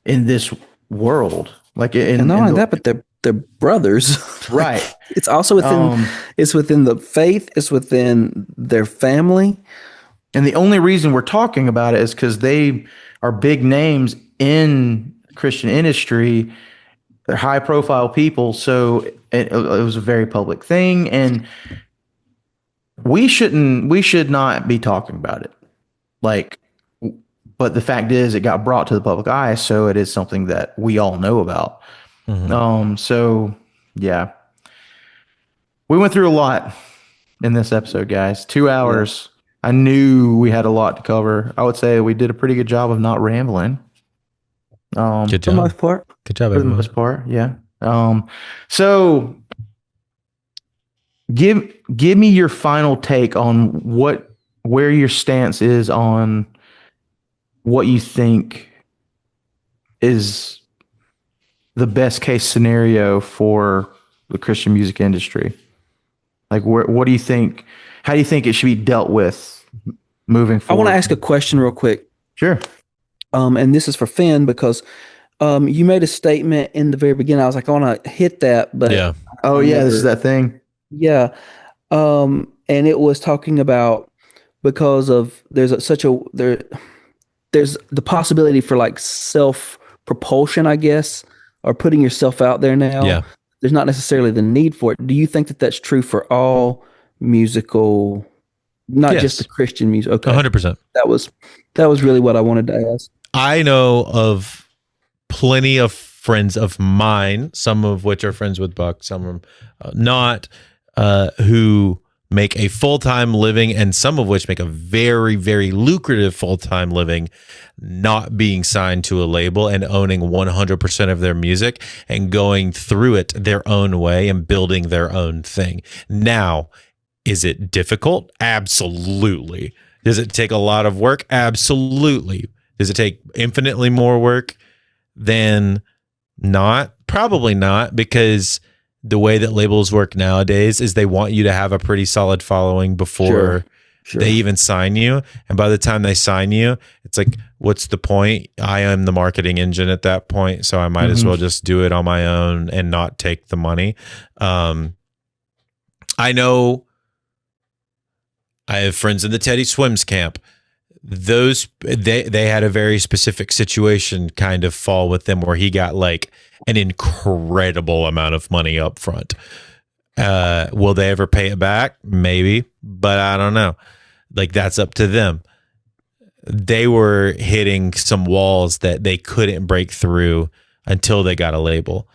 this world. Like, And not only that, but they're brothers. right. It's also within it's within the faith, it's within their family. And the only reason we're talking about it is because they are big names in Christian industry. They're high profile people. So it was a very public thing. And we should not be talking about it. Like, but the fact is it got brought to the public eye. So it is something that we all know about. So yeah, we went through a lot in this episode, guys. 2 hours. I knew we had a lot to cover. I would say we did a pretty good job of not rambling. Good For the job. most part. Good job, For the everyone. most part, yeah. So give me your final take on where your stance is on what you think is the best case scenario for the Christian music industry. Like, what do you think? How do you think it should be dealt with moving I forward? want to ask a question real quick. Sure. And this is for Finn because you made a statement in the very beginning. I was like, I want to hit that, but Yeah. Oh yeah, this is that thing. yeah. And it was talking about because of there's the possibility for like self propulsion, I guess, or putting yourself out there now. Yeah. There's not necessarily the need for it. Do you think that that's true for all musical, not Yes. just the Christian music? Okay. 100%. That was really what I wanted to ask. I know of plenty of friends of mine, some of which are friends with Buck, some are not, who make a full-time living and some of which make a very, very lucrative full-time living not being signed to a label and owning 100% of their music and going through it their own way and building their own thing. Now, is it difficult? Absolutely. Does it take a lot of work? Absolutely. Does it take infinitely more work than not? Probably not, because the way that labels work nowadays is they want you to have a pretty solid following before Sure. they even sign you. And by the time they sign you, it's like, what's the point? I am the marketing engine at that point. So I might as well just do it on my own and not take the money. I know I have friends in the Teddy Swims camp. They had a very specific situation kind of fall with them where he got like an incredible amount of money up front. Will they ever pay it back? Maybe, but I don't know. Like, that's up to them. They were hitting some walls that they couldn't break through until they got a label.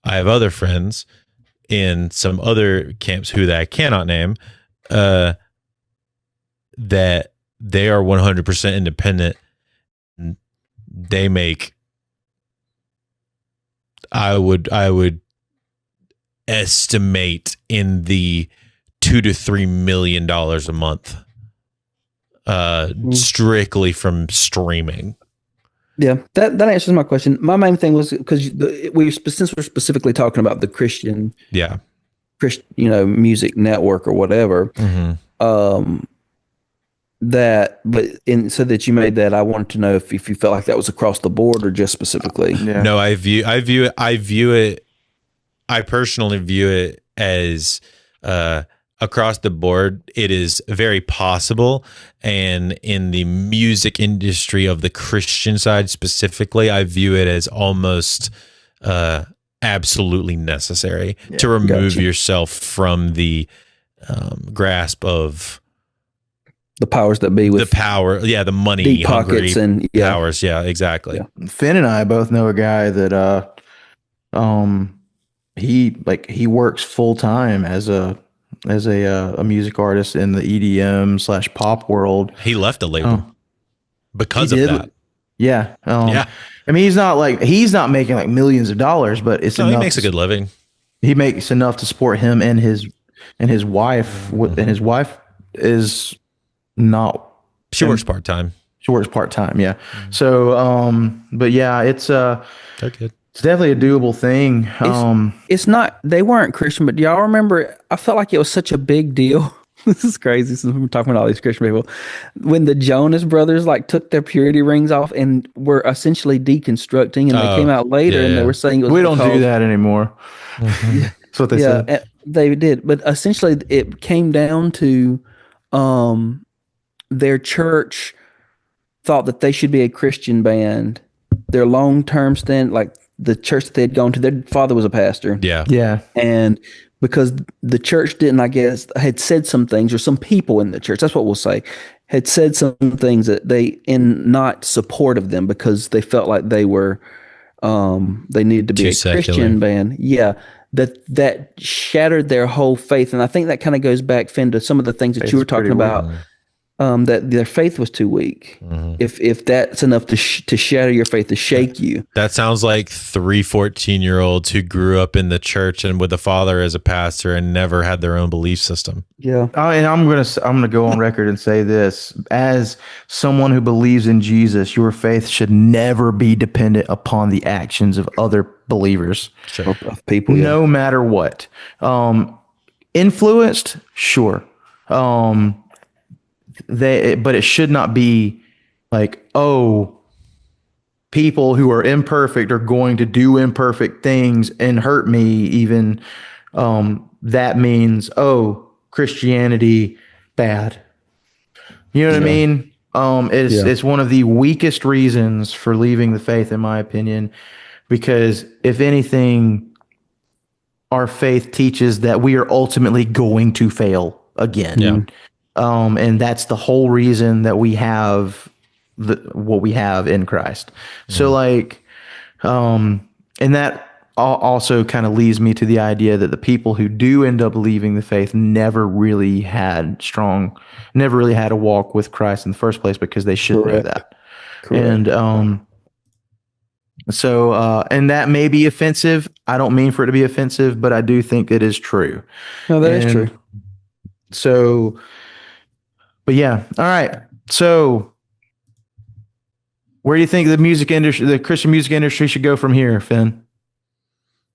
I have other friends in some other camps who that I cannot name, that they are 100% independent. They make, I would estimate in the $2 to $3 million a month, strictly from streaming. Yeah, that answers my question. My main thing was because since we're specifically talking about the Christian, Yeah. music network or whatever, so that you made that, I wanted to know if you felt like that was across the board or just specifically. Yeah. No, I personally view it as across the board. It is very possible, and in the music industry of the Christian side specifically, I view it as almost absolutely necessary to remove yourself from the grasp of the powers that be, with the power, the money, deep pockets and powers. Yeah, exactly. Yeah. Finn and I both know a guy that he works full time as a music artist in the EDM / pop world. He left a label because He of did. that. Yeah. Yeah. I mean, he's not making like millions of dollars, but it's No, he enough. makes a good living. He makes enough to support him and his wife. And his wife is not. She works part-time. She works part time. Yeah. So, but yeah, it's They're good. it's definitely a doable thing. It's not, they weren't Christian, but do y'all remember, I felt like it was such a big deal. This is crazy since we're talking about all these Christian people. When the Jonas brothers like took their purity rings off and were essentially deconstructing, and they came out later and they were saying it was we don't do that anymore. That's what they said. Yeah, they did. But essentially it came down to their church thought that they should be a Christian band. Their long-term stand, like the church that they had gone to, their father was a pastor. Yeah. Yeah. And because the church didn't, I guess, had said some things, or some people in the church, that's what we'll say, had said some things that they, in not support of them, because they felt like they were, they needed to be Too a secular. Christian band. Yeah. That shattered their whole faith. And I think that kind of goes back, Finn, to some of the things that you were talking about. That their faith was too weak. If that's enough to shatter your faith, to shake you. That sounds like 3 14-year-olds who grew up in the church and with a father as a pastor and never had their own belief system. Yeah. And I'm gonna go on record and say this: as someone who believes in Jesus, your faith should never be dependent upon the actions of other believers. Sure. Of people. Yeah. No matter what. Influenced, sure. But it should not be like, oh, people who are imperfect are going to do imperfect things and hurt me. Even that means, oh, Christianity bad. You know what I mean? It's one of the weakest reasons for leaving the faith, in my opinion, because if anything, our faith teaches that we are ultimately going to fail again. Yeah. And that's the whole reason that we have what we have in Christ. So like, and that also kind of leads me to the idea that the people who do end up leaving the faith never really had a walk with Christ in the first place, because they should know that. Correct. And, and that may be offensive. I don't mean for it to be offensive, but I do think it is true. No, that is true. So, but yeah. All right. So where do you think the Christian music industry should go from here, Finn?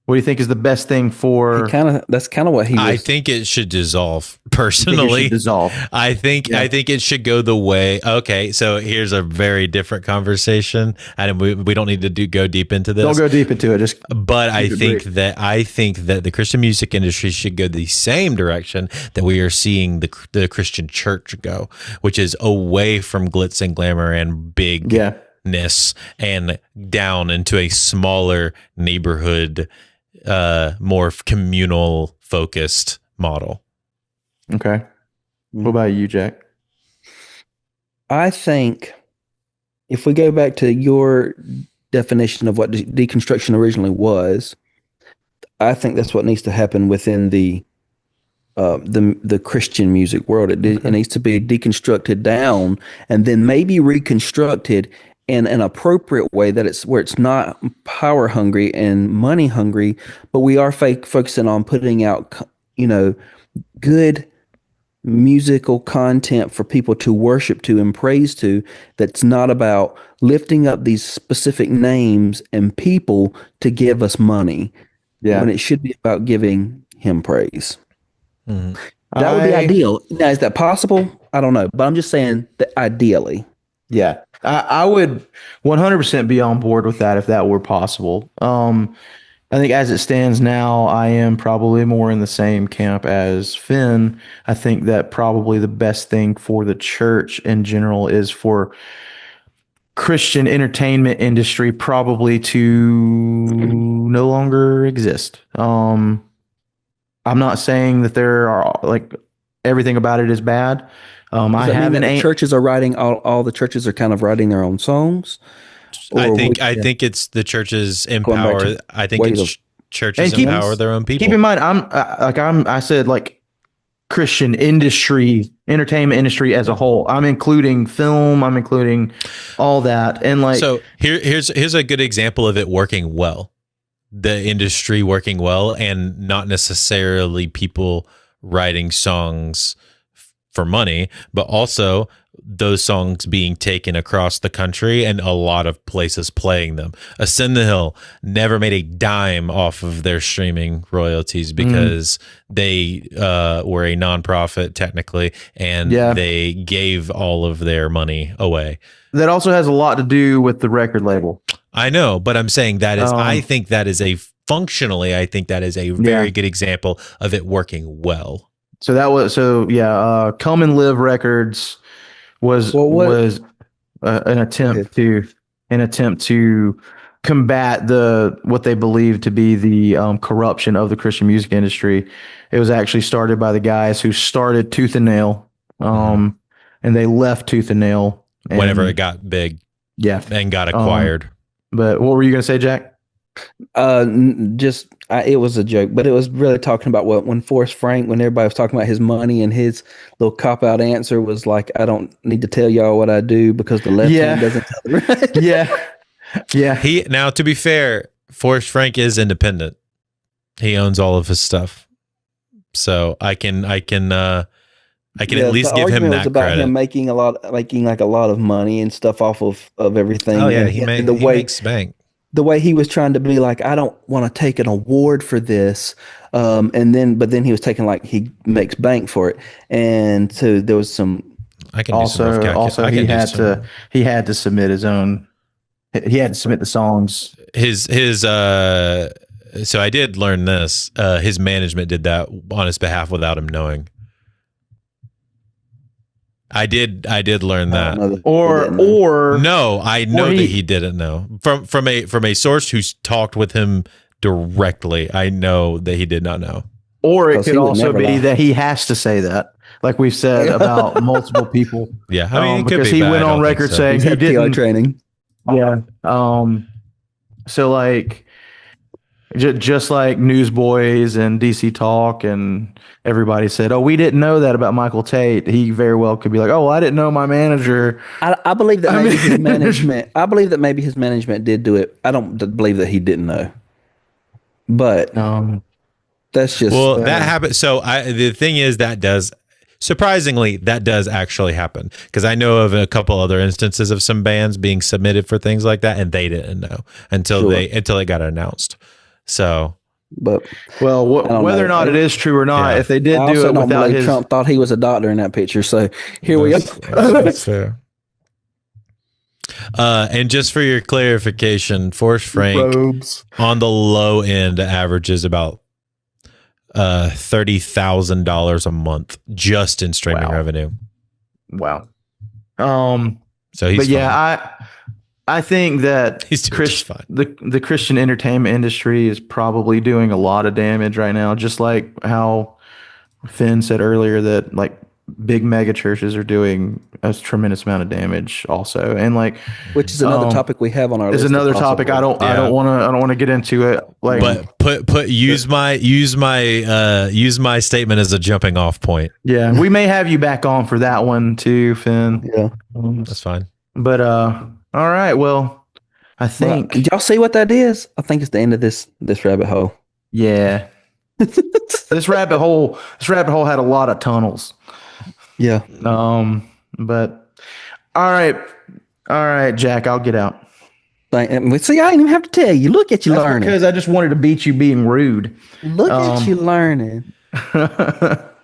What do you think is the best thing for? That's kind of what he was. I think it should dissolve. I think it Personally, should dissolve. I think it should go the way. Okay, so here's a very different conversation, and we don't need to go deep into this. Don't go deep into it. Just But I think that the Christian music industry should go the same direction that we are seeing the Christian church go, which is away from glitz and glamour and bigness and down into a smaller neighborhood, more communal focused model. okay. What about you, Jack? I think if we go back to your definition of what deconstruction originally was, I think that's what needs to happen within the Christian music world. It needs to be deconstructed down and then maybe reconstructed in an appropriate way that it's not power hungry and money hungry, but we are focusing on putting out, good musical content for people to worship to and praise to, that's not about lifting up these specific names and people to give us money. Yeah. When it should be about giving him praise. Mhm. That would be ideal. Now, is that possible? I don't know, but I'm just saying that ideally. Yeah, I would 100% be on board with that if that were possible. I think as it stands now, I am probably more in the same camp as Finn. I think that probably the best thing for the church in general is for Christian entertainment industry probably to no longer exist. I'm not saying that there are like everything about it is bad. I have an aim. Churches are writing all the churches are kind of writing their own songs. I think it's the churches empower. I think it's churches And empower their own people. Keep in mind, I said like Christian industry, entertainment industry as a whole. I'm including film. I'm including all that. And like, so here's a good example of it working well. The industry working well, and not necessarily people writing songs for money, but also those songs being taken across the country and a lot of places playing them. Ascend the Hill never made a dime off of their streaming royalties because they were a nonprofit technically, and they gave all of their money away. that also has a lot to do with the record label. I know, but I'm saying that is, I think that is a very good example of it working well. So that was Come and Live Records was an attempt to combat what they believed to be the corruption of the Christian music industry. It was actually started by the guys who started Tooth and Nail, and they left Tooth and Nail whenever it got big, and got acquired. But what were you going to say, Jack? It was a joke, but it was really talking about when Forrest Frank, when everybody was talking about his money, and his little cop out answer was like, "I don't need to tell y'all what I do because the left hand doesn't tell the right." Yeah. Now, to be fair, Forrest Frank is independent. He owns all of his stuff, so I can at least give him that about credit. Him making a lot of money and stuff off of everything. Oh yeah, and he makes bank. The way he was trying to be like, I don't want to take an award for this, but then he was taking like he makes bank for it, and so there was some. I can also he had to submit his own. He had to submit the songs. So I did learn this. His management did that on his behalf without him knowing. I did learn that. Or no, I know that he didn't know. From a source who's talked with him directly, I know that he did not know. Or it could also be that he has to say that, like we've said about multiple people. Yeah, I mean, it could because be, he but went I on don't think record so. saying he didn't. training. Yeah. So like, just like Newsboys and DC Talk and everybody said, "Oh, we didn't know that about Michael Tate." He very well could be like, "Oh, well, I didn't know my manager." I believe that his management. I believe that maybe his management did do it. I don't believe that he didn't know. But that's just that happened. So the thing is that does actually happen, because I know of a couple other instances of some bands being submitted for things like that, and they didn't know until it got announced. So But Well, don't whether know. or not it is true or not, Yeah. if they did I do also it don't without believe his, Trump thought he was a doctor in that picture. So here we are. That's fair. And just for your clarification, Forrest Frank robes. on the low end averages about $30,000 a month just in streaming Wow. revenue. Wow. So he's But yeah, fine. I think that He's doing just fine. the Christian entertainment industry is probably doing a lot of damage right now, just like how Finn said earlier that like big mega churches are doing a tremendous amount of damage also. And like Which is another topic we have on our is list. another topic I don't want to get into it. Like But use my statement as a jumping off point. yeah, we may have you back on for that one too, Finn. Yeah. That's fine. But all right, well, I think Did y'all see what that is? I think it's the end of this rabbit hole. yeah. This rabbit hole had a lot of tunnels. Yeah. But all right, Jack, I'll get out. See, I didn't even have to tell you. Look at you That's learning. because I just wanted to beat you being rude. Look at you learning.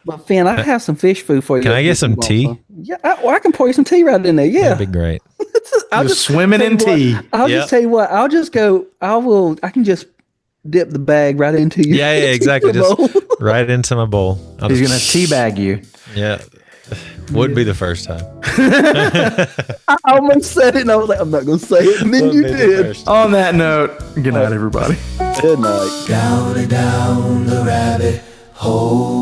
But Finn, I have some fish food for you. Can I get if you some want tea? some. Yeah, I can pour you some tea right in there. Yeah. That'd be great. I'll You're swimming tell in you what, tea. I'll Yep. just tell you what. I'll just go. I can just dip the bag right into you. Yeah, exactly. Just right into my bowl. He's gonna teabag you. Yeah. Would be the first time. I almost said it, and I was like, I'm not gonna say it, and then Would you be the did. first time. On that note, good night, everybody. Good night. Down and down the rabbit hole.